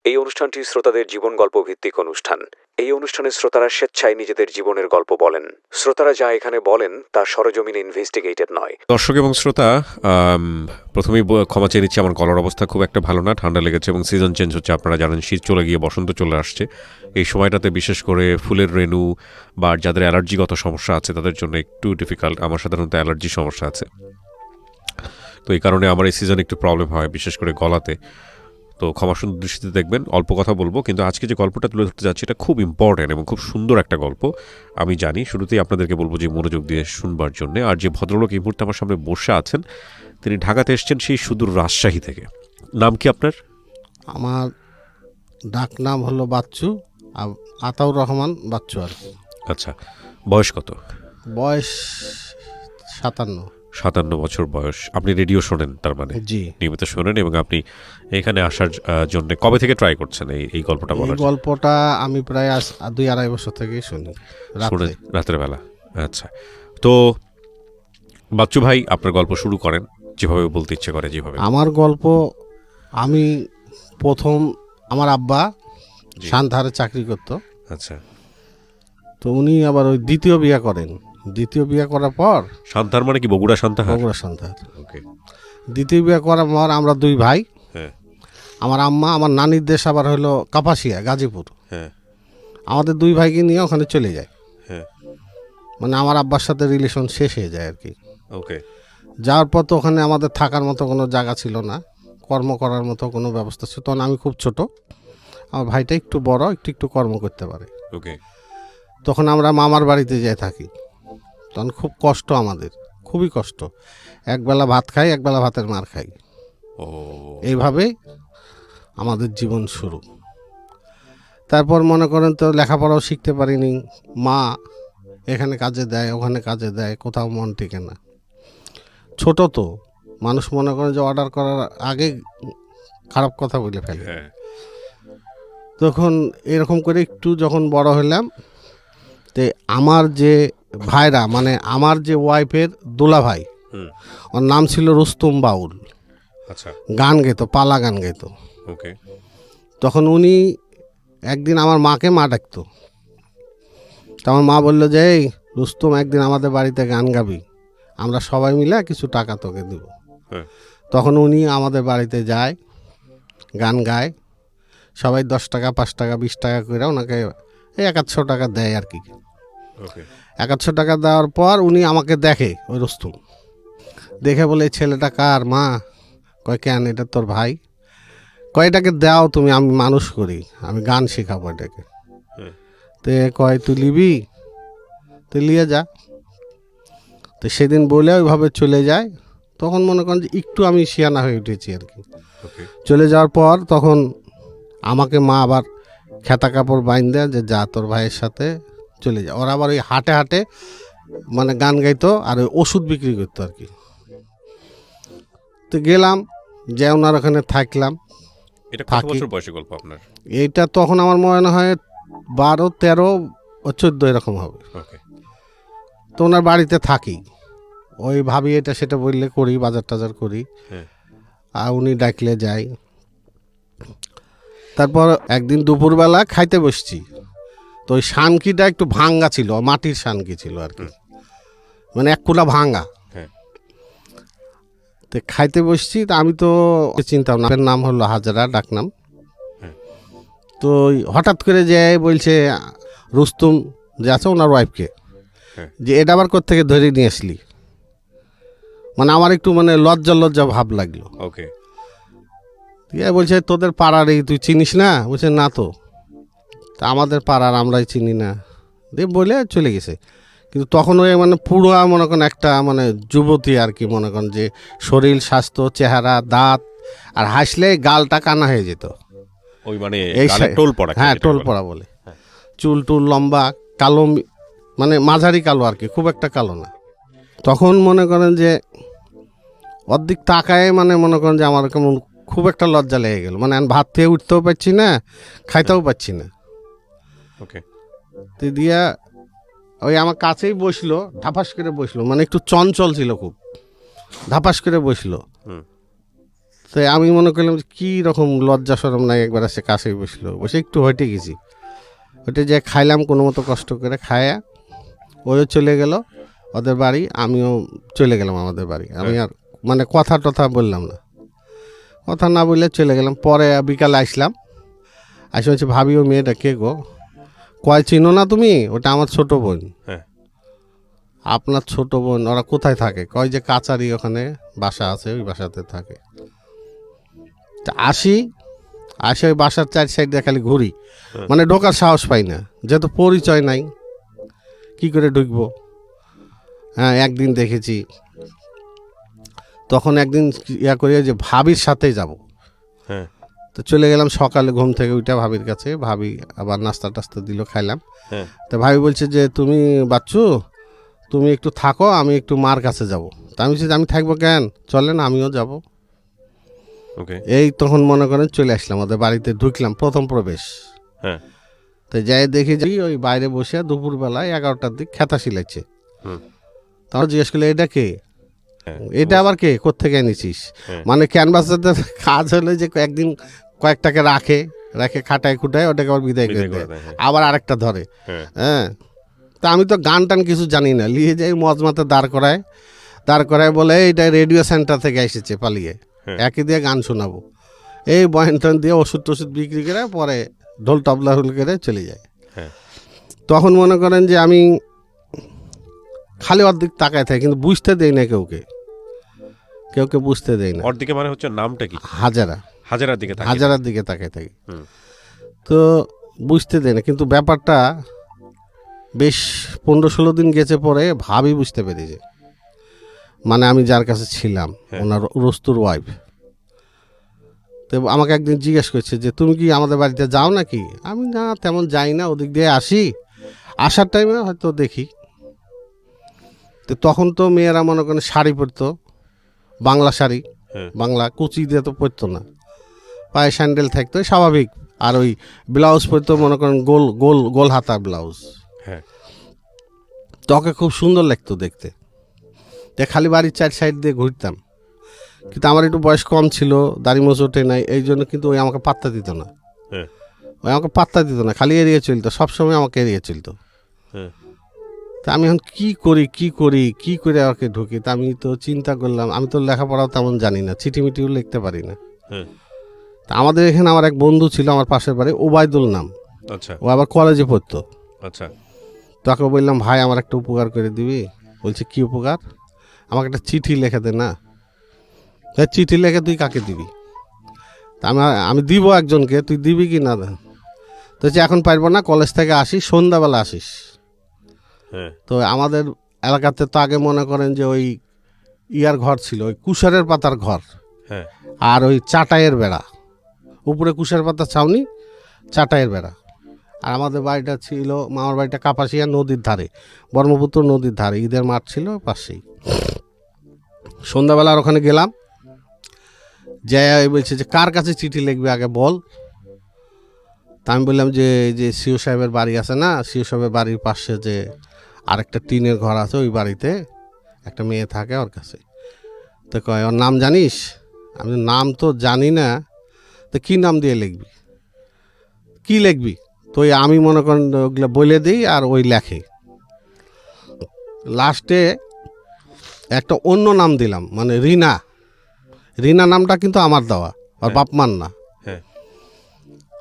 এই অনুষ্ঠানটি শ্রোতাদের জীবন গল্প ভিত্তিক অনুষ্ঠান। এই অনুষ্ঠানে শ্রোতারা স্বেচ্ছায় নিজেদের জীবনের গল্প বলেন। শ্রোতারা যা এখানে বলেন তা সরজমিনে ইনভেস্টিগেটেড নয়। দর্শক এবং শ্রোতা, প্রথমেই ক্ষমা চেয়ে নিচ্ছি, আমার গলার অবস্থা খুব একটা ভালো না, ঠান্ডা লেগেছে এবং সিজন চেঞ্জ হচ্ছে। আপনারা জানেন শীত চলে গিয়ে বসন্ত চলে আসছে। এই সময়টাতে বিশেষ করে ফুলের রেণু বা যাদের অ্যালার্জিগত সমস্যা আছে তাদের জন্য একটু ডিফিকাল্ট। আমার সাধারণত অ্যালার্জি সমস্যা আছে, তো এই কারণে আমার এই সিজনে একটু প্রবলেম হয়, বিশেষ করে গলাতে। তো ক্ষমা সুন্দর দৃষ্টিতে দেখবেন, অল্প কথা বলবো, কিন্তু আজকে যে গল্পটা তুলে ধরতে যাচ্ছি এটা খুব ইম্পর্ট্যান্ট এবং খুব সুন্দর একটা গল্প। আমি জানি, শুরুতেই আপনাদেরকে বলবো যে মনোযোগ দিয়ে শুনবার জন্যে। আর যে ভদ্রলোক এই মুহূর্তে আমার সামনে বসে আছেন, তিনি ঢাকাতে এসছেন সেই সুদূর রাজশাহী থেকে। নাম কি আপনার? আমার ডাক নাম হলো বাচ্চু, আতাউর রহমান বাচ্চু আর কি। আচ্ছা, বয়স কত? বয়স 57। 57 বছর বয়স। আপনি রেডিও শোনেন তার মানে? জি, নিয়মিত শোনেন। এবং আপনি এখানে আসার জন্য কবে থেকে ট্রাই করছেন এই গল্পটা এই বলার? গল্পটা আমি প্রায় 2-2.5 বছর থেকেই শুনি রাতে। রাতের বেলা। আচ্ছা, তো বাচ্চু ভাই আপনার গল্প শুরু করেন, যেভাবে বলতে ইচ্ছে করে যেভাবে। আমার গল্প, আমি প্রথম, আমার আব্বা সান্তাহারে চাকরি করতো। আচ্ছা, তো উনি আবার ওই দ্বিতীয় বিয়ে করেন। দ্বিতীয় বিয়ে করার পর, সান্তাহার মানে কি বগুড়া সান্তাহার? বগুড়া সান্তাহার। ওকে। দ্বিতীয় বিয়ে করার পর আমরা 2 ভাই। হ্যাঁ আমার আম্মা, আমার নানির দেশ আবার হলো কাপাসিয়া, গাজীপুর। হ্যাঁ আমাদের 2 ভাইকে নিয়ে ওখানে চলে যায়। হ্যাঁ। মানে আমার আব্বার সাথে রিলেশন শেষ হয়ে যায় আর কি। ওকে। যাওয়ার পর তো ওখানে আমাদের থাকার মতো কোনো জায়গা ছিল না, কর্ম করার মতো কোনো ব্যবস্থা ছিল। তখন আমি খুব ছোট, আমার ভাইটা একটু বড়, একটু একটু কর্ম করতে পারে। ওকে। তখন আমরা মামার বাড়িতে যাই থাকি। তখন খুব কষ্ট, আমাদের খুবই কষ্ট। একবেলা ভাত খাই, একবেলা ভাতের মার খাই। ও, এইভাবেই আমাদের জীবন শুরু। তারপর মনে করেন তো লেখাপড়াও শিখতে পারিনি। মা এখানে কাজে দেয়, ওখানে কাজে দেয়, কোথাও মন টিকে না। ছোট তো মানুষ, মনে করেন যে অর্ডার করার আগে খারাপ কথা বলে ফেলে। হ্যাঁ। তখন এরকম করে একটু যখন বড় হলাম, তে আমার যে ভাইরা, মানে আমার যে ওয়াইফের দোলা ভাই, ওর নাম ছিল রুস্তম বাউল। আচ্ছা। গান গেতো, পালা গান গেতো। ওকে। তখন উনি একদিন আমার মাকে মা ডাকতো। তো আমার মা বললো যে, এই রুস্তম, একদিন আমাদের বাড়িতে গান গাবি, আমরা সবাই মিলে কিছু টাকা তোকে দেব। হ্যাঁ। তখন উনি আমাদের বাড়িতে যায়, গান গায়, সবাই 10 টাকা, 5 টাকা, 20 টাকা করে ওনাকে এই 100 টাকা দেয় আর কি। ওকে। 100 টাকা দেওয়ার পর উনি আমাকে দেখে, ওই রুস্তম দেখে বলে, এই ছেলেটা কার? মা কয়, কেন, এটা তোর ভাই। কয়টাকে দাও তুমি, আমি মানুষ করি, আমি গান শেখাবো এটাকে। তে কয়, তুই লিবি? তুই লিয়ে যা। তো সেদিন বলে ওইভাবে চলে যায়। তখন মনে করেন যে একটু আমি শিয়ানা হয়ে উঠেছি আর কি। চলে যাওয়ার পর তখন আমাকে মা আবার খেতা কাপড় বাইন দেয় যে, যা তোর ভাইয়ের সাথে চলে যা। ওরা আবার ওই হাটে হাটে মানে গান গাইতো আর ওই ওষুধ বিক্রি করতো আর কি। তো গেলাম, যে ওনার ওখানে থাকলাম। এটা কত বছর বয়সে গল্প আপনার? এইটা তখন আমার মনে হয় 12, 13 ও 14 এরকম হবে। ওকে। তো ওনার বাড়িতে থাকি, ওই ভাবি এটা সেটা বললে করি, বাজার টাজার করি। আর উনি ডাকলে যাই। তারপর একদিন দুপুরবেলা খাইতে বসছি, তো ওই শানকিটা একটু ভাঙ্গা ছিল, মাটির শানকি ছিল আর কি, মানে এক কুলা ভাঙ্গা। তো খাইতে বসছি, তো আমি তো চিন্তাম না, নাম হলো হাজরা, ডাকনাম। তো হঠাৎ করে যে বলছে রুস্তম যে আছে ওনার ওয়াইফকে, যে এটা আবার কোত্থেকে ধরে নিয়ে আসলি। মানে আমার একটু মানে লজ্জা লজ্জা ভাব লাগলো। ওকে। বলছে, তোদের পাড়ার এই তুই চিনিস না? বলছে, না তো। তা আমাদের পাড়ার, আমরাই চিনি না, দিয়ে বলে চলে গেছে। কিন্তু তখন ওই মানে পুরো মনে করেন একটা মানে যুবতী আর কি, মনে করেন যে শরীর, স্বাস্থ্য, চেহারা, দাঁত, আর হাসলে গালটা কানা হয়ে যেত। ওই মানে টোল পড়া। হ্যাঁ, টোল পড়া বলে। চুল টুল লম্বা, কালো, মানে মাঝারি কালো আর কি, খুব একটা কালো না। তখন মনে করেন যে অর্ধেক তাকায়, মানে মনে করেন যে আমার কেমন খুব একটা লজ্জা লেগে গেল। মানে আমি ভাত থেকে উঠতেও পারছি না, খাইতেও পারছি না। ওকে। তো দিয়া ওই আমার কাছেই বসলো, ধাপাস করে বসলো, মানে একটু চঞ্চল ছিল খুব, ধাপাস করে বসলো। তো আমি মনে করলাম যে কী রকম লজ্জা শরম নাই, একবার এসে কাছে বসলো, বসে একটু হেঁটে গেছি, হেঁটে যে খাইলাম কোনো মতো কষ্ট করে, খায়া ওইও চলে গেল ওদের বাড়ি, আমিও চলে গেলাম আমাদের বাড়ি। আমি আর মানে কথা টথা বললাম না, কথা না বললে চলে গেলাম। পরে বিকালে আসলাম, আসে হচ্ছে ভাবি ও মেয়েটা কে গো, কয় চিনো না তুমি, ওটা আমার ছোট বোন। হ্যাঁ। আপনার ছোট বোন? ওরা কোথায় থাকে? কয় যে কাচারি ওখানে বাসা আছে, ওই বাসাতে থাকে। তা আসি, ওই বাসার 4 সাইডে খালি ঘুরি, মানে ঢোকার সাহস পাই না, যেহেতু পরিচয় নাই, কি করে ঢুকবো। হ্যাঁ, একদিন দেখেছি, তখন একদিন ইয়া করি যে ভাবির সাথেই যাব। হ্যাঁ। তো চলে গেলাম সকালে ঘুম থেকে উঠে ভাবির কাছে, ভাবি আবার নাস্তা টাস্তা দিল, খাইলাম। হ্যাঁ। তো ভাবি বলছে যে তুমি বাচ্চু, তুমি একটু থাকো, আমি একটু মার কাছে যাব। তা আমি বলছি যে আমি থাকবো কেন, চলেন আমিও যাব। ওকে। এই তখন মনে করেন চলে আসলাম ওদের বাড়িতে, ঢুকলাম, প্রথম প্রবেশ। হ্যাঁ। তো যাই দেখি যে ওই বাইরে বসে দুপুরবেলায় 11টার দিক খেতা সিলাইছে। তাও জিজ্ঞেস করলে এটা কে, এটা আবার কে, কোত্থেকে এনেছিস? মানে ক্যানভাসের কাজ হলে যে একদিন কয়েকটাকে রাখে খাটায় খুটায়, ওটাকে আবার বিদায় করে দেয়, আবার আরেকটা ধরে। হ্যাঁ, তা আমি তো গান টান কিছু জানি না, নিয়ে যাই মজমাতে দাঁড় করায় বলে এইটা রেডিও সেন্টার থেকে এসেছে পালিয়ে, একই দিয়ে গান শোনাবো, এই বয়ান টন দিয়ে ওষুধ টষুধ বিক্রি করে পরে ঢোল তবলা হুল করে চলে যায়। তখন মনে করেন যে আমি খালি ওর দিক তাকায় থাকি, কিন্তু বুঝতে দেই না কেউকে বুঝতে দেই না। ওর দিকে মানে হচ্ছে নামটা কি? হাজারার দিকে তাকায় থাকি। তো বুঝতে দেয় না, কিন্তু ব্যাপারটা বেশ 15-16 দিন গেছে, পরে ভাবি বুঝতে পেরেছে, মানে আমি যার কাছে ছিলাম, ওনার রস্তুর ওয়াইফ। তো আমাকে একদিন জিজ্ঞেস করছে যে তুমি কি আমাদের বাড়িতে যাও নাকি? আমি না তেমন যাই না, ওদিক দিয়ে আসি, আসার টাইমে হয়তো দেখি। তো তখন তো মেয়েরা মনে করেন শাড়ি পরতো, বাংলা শাড়ি, বাংলা কুচি দিয়ে তো পরতো না, পায়ে স্যান্ডেল থাকতো স্বাভাবিক, আর ওই ব্লাউজ পরতো মনে করেন গোল গোল গোল হাতা ব্লাউজ। তোকে খুব সুন্দর লাগতো দেখতে। খালি বাড়ির 4 সাইড দিয়ে ঘুরতাম, কিন্তু আমার একটু বয়স কম ছিল, দাড়ি মোজ ওঠে নাই, এই জন্য কিন্তু ওই আমাকে পাত্তা দিত না, খালি এড়িয়ে চলতো, সবসময় আমাকে এড়িয়ে চলতো। তা আমি এখন কি করে আমাকে ঢুকি, তা আমি তো চিন্তা করলাম, আমি তো লেখাপড়াও তেমন জানি না, চিঠিমিটিও লিখতে পারি না। তা আমাদের এখানে আমার এক বন্ধু ছিল, আমার পাশের বাড়ি, ওবায়দুল নাম। ও আবার কলেজে পড়তো। তাকে বললাম ভাই আমার একটা উপকার করে দিবি? বলছে কি উপকার? আমাকে একটা চিঠি লিখে দে না। চিঠি লিখে তুই কাকে দিবি? তা আমি দিব একজনকে, তুই দিবি কি না? তো এখন পারবো না, কলেজ থেকে আসিস, সন্ধ্যাবেলা আসিস। তো আমাদের এলাকাতে তো আগে মনে করেন যে ওই ইয়ার ঘর ছিল, ওই কুশারের পাতার ঘর, আর ওই চাটাইয়ের বেড়া, উপরে কুশারের পাতার ছাউনি, চাটাইয়ের বেড়া। আর আমাদের বাড়িটা ছিল, মামার বাড়িটা কাপাসিয়া নদীর ধারে, ব্রহ্মপুত্র নদীর ধারে, ঈদের মাঠ ছিল পাশেই। সন্ধ্যাবেলা ওখানে গেলাম, যাই বলছে যে কার কাছে চিঠি লিখবে আগে বল। তা আমি বললাম যে সিও সাহেবের বাড়ি আছে না, সিও সাহেবের বাড়ির পাশে যে আরেকটা টিনের ঘর আছে, ওই বাড়িতে একটা মেয়ে থাকে, ওর কাছে। তো কয় ওর নাম জানিস? আমি নাম তো জানি না। তো কী নাম দিয়ে লিখবি? কি লিখবি? তো আমি মনে করেন ওগুলো বলে দিই, আর ওই লেখে। লাস্টে একটা অন্য নাম দিলাম, মানে রিনা নামটা কিন্তু আমার দেওয়া, আর বাপমার না।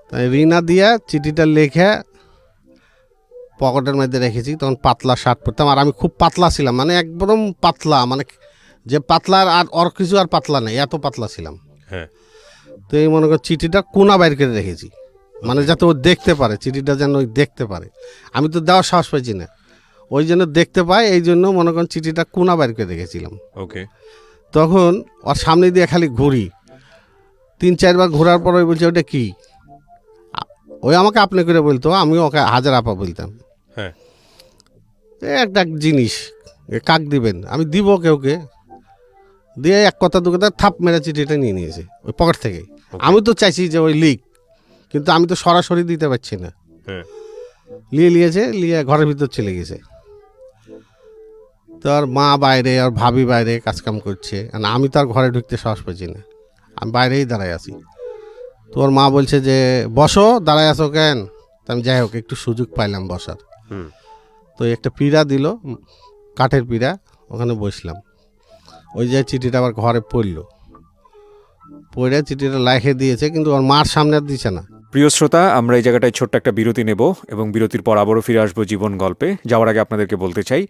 তাই রিনা দিয়া চিঠিটা লিখে পকেটের মধ্যে রেখেছি। তখন পাতলা শার্ট পরতাম, আর আমি খুব পাতলা ছিলাম, মানে একদম পাতলা, মানে যে পাতলা আর ওর কিছু আর পাতলা নেই, এত পাতলা ছিলাম। তো এই মনে কর চিঠিটা কোনা বাইর করে রেখেছি, মানে যাতে ও দেখতে পারে, চিঠিটা যেন ওই দেখতে পারে। আমি তো দেওয়ার সাহস পাইছি না, ওই জন্য দেখতে পায়, এই জন্য মনে করেন চিঠিটা কোনা বাইর করে রেখেছিলাম। তখন ওর সামনে দিয়ে খালি ঘুরি, 3-4 বার ঘোরার পর ওই বলছে ওটা কি? ওই আমাকে আপনি করে বলতো, আমিও ওকে হাজার আপা বলতাম। একটা জিনিস কাক দিবেন, আমি দিব কেউকে দিয়ে, এক কথা দু কথা থাপ মেরে চিঠিটা নিয়ে নিয়েছে ওই পকেট থেকে। আমি তো চাইছি যে ওই লিক, কিন্তু আমি তো সরাসরি দিতে পারছি না। নিয়েছে, নিয়ে ঘরের ভিতর চলে গেছে। তো আর মা বাইরে, আর ভাবি বাইরে কাজকাম করছে, আমি তো আর ঘরে ঢুকতে সাহস পাচ্ছি না। আমি বাইরেই দাঁড়ায় আছি। তোর মা বলছে যে বসো, দাঁড়ায় আছো কেন? তা আমি যাই হোক একটু সুযোগ পাইলাম বসার। তো একটা পিঁড়া দিল, কাঠের পিঁড়া, ওখানে বসলাম। ওই যে চিঠিটা আবার ঘরে পড়লো, পড়ে চিঠিটা লাইখে দিয়েছে, কিন্তু ওর মার সামনে আর দিছে না। প্রিয় শ্রোতা, আমরা এই জায়গাটায় ছোট্ট একটা বিরতি নেব এবং বিরতির পর আবারও ফিরে আসবো জীবন গল্পে। যাওয়ার আগে আপনাদেরকে বলতে চাই,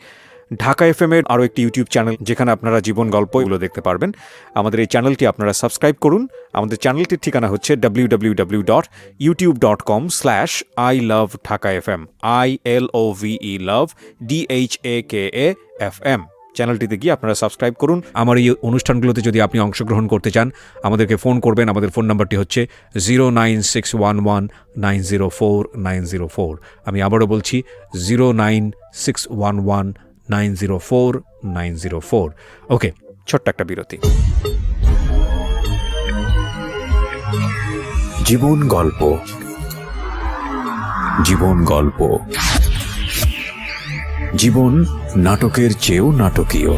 ঢাকা এফএম এর আরও একটি ইউটিউব চ্যানেল যেখানে আপনারা জীবন গল্পগুলো দেখতে পারবেন। আমাদের এই চ্যানেলটি আপনারা সাবস্ক্রাইব করুন। আমাদের চ্যানেলটির ঠিকানা হচ্ছে www.youtube.com/ilovedhakafm ILOVE love DHAKAFM। চ্যানেলটিতে গিয়ে আপনারা সাবস্ক্রাইব করুন। আমার এই অনুষ্ঠানগুলোতে যদি আপনি অংশগ্রহণ করতে চান, আমাদেরকে ফোন করবেন। আমাদের ফোন নাম্বারটি হচ্ছে 09611904904। আমি আবারও বলছি 09611904904। ওকে, ছোট্ট একটা বিরতি। জীবন গল্প, জীবন গল্প। জীবন নাটকের চেয়েও নাটকীয়।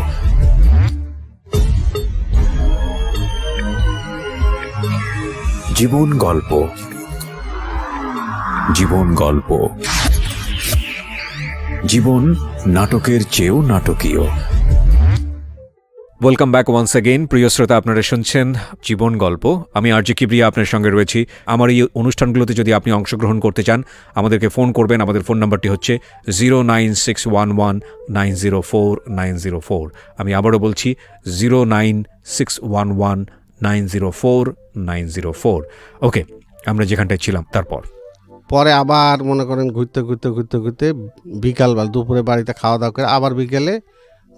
জীবন গল্প, জীবন গল্প। জীবন নাটকের চেয়েও নাটকীয়। Welcome back once again. প্রিয় শ্রোতা, আপনারা শুনছেন জীবন গল্প। আমি আরজে কিবরিয়া আপনার সঙ্গে রয়েছি। আমার এই অনুষ্ঠানগুলোতে যদি আপনি অংশগ্রহণ করতে চান, আমাদেরকে ফোন করবেন। আমাদের ফোন নাম্বারটি হচ্ছে 09611904904। আমি আবারও বলছি 09611904904। ওকে, আমরা যেখানটায় ছিলাম তারপর পরে আবার মনে করেন ঘুরতে ঘুরতে ঘুরতে ঘুরতে বিকালবেলা, দুপুরে বাড়িতে খাওয়া দাওয়া করে আবার বিকেলে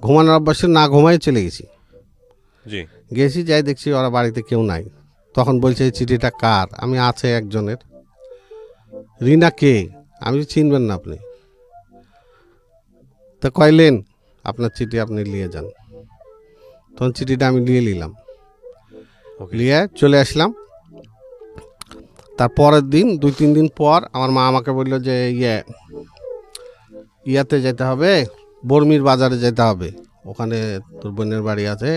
ঘুমানোর অভ্যাসে না ঘুমাই চলে গেছি। গেছি, যাই দেখছি ওরা বাড়িতে কেউ নাই। তখন বলছে এই চিঠিটা কার? আমি আছে একজনের। রিনা কে? আমি চিনবেন না আপনি। তা কইলেন আপনার চিঠি আপনি নিয়ে যান। তখন চিঠিটা আমি নিয়ে নিলাম, নিয়ে চলে আসলাম। তার পরের দিন 2-3 দিন পর আমার মা আমাকে বললো যে ইয়াতে যেতে হবে, বর্মির বাজারে যেতে হবে, ওখানে তোর বোনের বাড়ি আছে,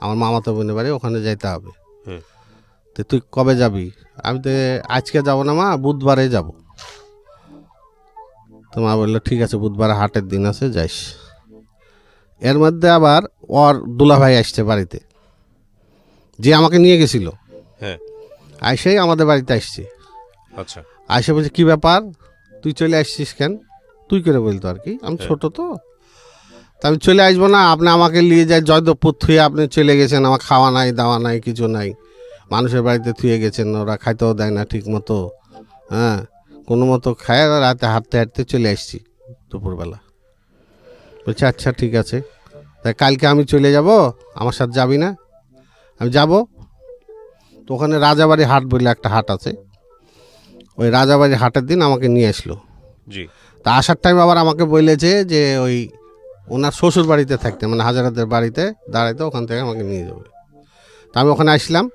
আমার মামাতো বোনের বাড়ি, ওখানে যেতে হবে। তো তুই কবে যাবি? আমি তো আজকে যাব না মা, বুধবারে যাব। তো মা বললো ঠিক আছে, বুধবারে হাটের দিন আছে, যাইস। এর মধ্যে আবার ওর দুলাভাই আসছে বাড়িতে, যে আমাকে নিয়ে গেছিল। আইসেই আমাদের বাড়িতে আসছে। আচ্ছা, আইসে বলছে কি ব্যাপার, তুই চলে আসছিস কেন? তুই করে বলতো আর কি, আমি ছোট তো। তা আমি চলে আসবো না, আপনি আমাকে নিয়ে যায় জয়দেবপুর থুয়ে আপনি চলে গেছেন, আমার খাওয়া নাই দাওয়া নাই কিছু নাই, মানুষের বাড়িতে থুয়ে গেছেন, ওরা খাইতেও দেয় না ঠিক মতো। হ্যাঁ, কোনো মতো খায়, রাতে হাঁটতে হাঁটতে চলে আসছি দুপুরবেলা। বলছে আচ্ছা ঠিক আছে, তাই কালকে আমি চলে যাব, আমার সাথে যাবি না? আমি যাব। তো ওখানে রাজাবাড়ি হাট বলে একটা হাট আছে, ওই রাজাবাড়ি হাটের দিন আমাকে নিয়ে আসলো। তা আসার টাইম আবার আমাকে বলেছে যে ওই ওনার শ্বশুর বাড়িতে থাকতে, মানে হাজারাদের বাড়িতে দাঁড়াইতে, ওখান থেকে আমাকে নিয়ে যাবে। তা আমি ওখানে আসলাম।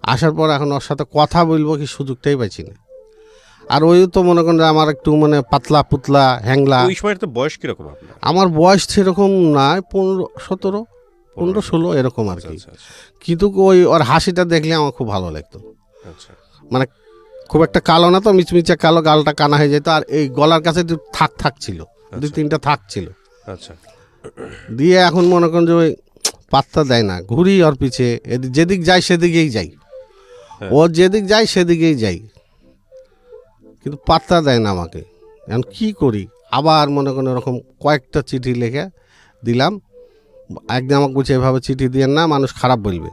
আসার পর এখন ওর সাথে কথা বলবো কি সুযোগটাই পাইছি না। আর ওই তো মনে করেন যে আমার একটু মানে পাতলা পুতলা হ্যাংলা। ওই সময় তো বয়স কিরকম আপনার? আমার বয়স সেরকম নয়, 15-17, 15-16 এরকম আর কি। কিন্তু ওই ওর হাসিটা দেখলে আমার খুব ভালো লাগতো। মানে খুব একটা কালো না তো, মিচমিচে কালো, গালটা কানা হয়ে যেত, আর এই গলার কাছে একটু থাক ছিল, 2-3টা থাক ছিল। আচ্ছা, দিয়ে এখন মনে করেন যে ওই পাত্তা দেয় না, ঘুরি ওর পিছে, যেদিক যাই সেদিকেই যাই, ও যেদিক যায় সেদিকেই যাই, কিন্তু পাত্তা দেয় না আমাকে। এখন কি করি? আবার মনে করেন এরকম কয়েকটা চিঠি লিখে দিলাম। একদিন আমাকে বলছে এভাবে চিঠি দিয়ে না, মানুষ খারাপ বলবে।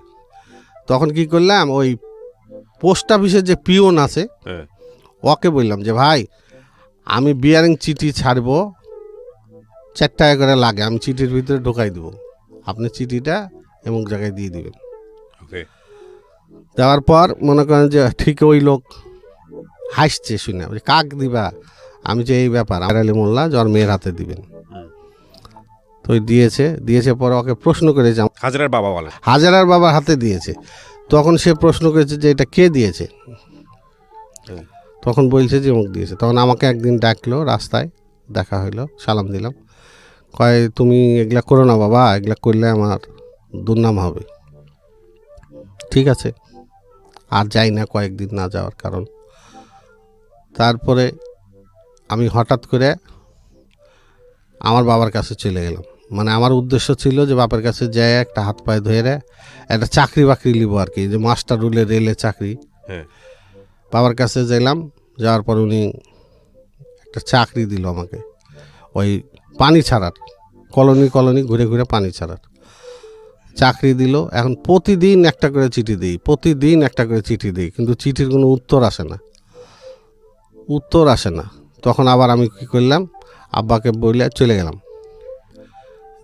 তখন কি করলাম, ওই পোস্ট অফিসের যে পিওন আছে ওকে বললাম যে ভাই আমি বিয়ারিং চিঠি ছাড়বো, 4 টাকা করে লাগে, আমি চিঠির ভিতরে ঢোকাই দেবো, আপনি চিঠিটা এমন জায়গায় দিয়ে দিবেন। দেওয়ার পর মনে করেন যে ঠিক ওই লোক হাসছে শুনে, কাক দিবা? আমি যে এই ব্যাপার আলী মোল্লা জ্বর মেয়ের হাতে দিবেন। তো দিয়েছে পরে ওকে প্রশ্ন করেছে, হাজারার বাবা বলে, হাজারার বাবার হাতে দিয়েছে। তখন সে প্রশ্ন করেছে যে এটা কে দিয়েছে? তখন বলছে যে অমুক দিয়েছে। তখন আমাকে একদিন ডাকলো, রাস্তায় দেখা হইলো, সালাম দিলাম। কয় তুমি এগুলা করো না বাবা, এগুলা করলে আমার দুর্নাম হবে। ঠিক আছে, আর যাই না কয়েকদিন না যাওয়ার কারণ। তারপরে আমি হঠাৎ করে আমার বাবার কাছে চলে গেলাম। মানে আমার উদ্দেশ্য ছিল যে বাবার কাছে যাই একটা হাত পায়ে ধরে একটা চাকরি বাকরি নিব আর কি, যে মাস্টার রুলে রেলে চাকরি। হ্যাঁ। বাবার কাছে গেলাম, যাওয়ার পর উনি একটা চাকরি দিল আমাকে, ওই পানি ছাড়ার, কলোনি কলোনি ঘুরে ঘুরে পানি ছাড়ার চাকরি দিল। এখন প্রতিদিন একটা করে চিঠি দিই, প্রতিদিন একটা করে চিঠি দিই, কিন্তু চিঠির কোনো উত্তর আসে না, উত্তর আসে না। তখন আবার আমি কী করলাম, আব্বাকে বলে চলে গেলাম,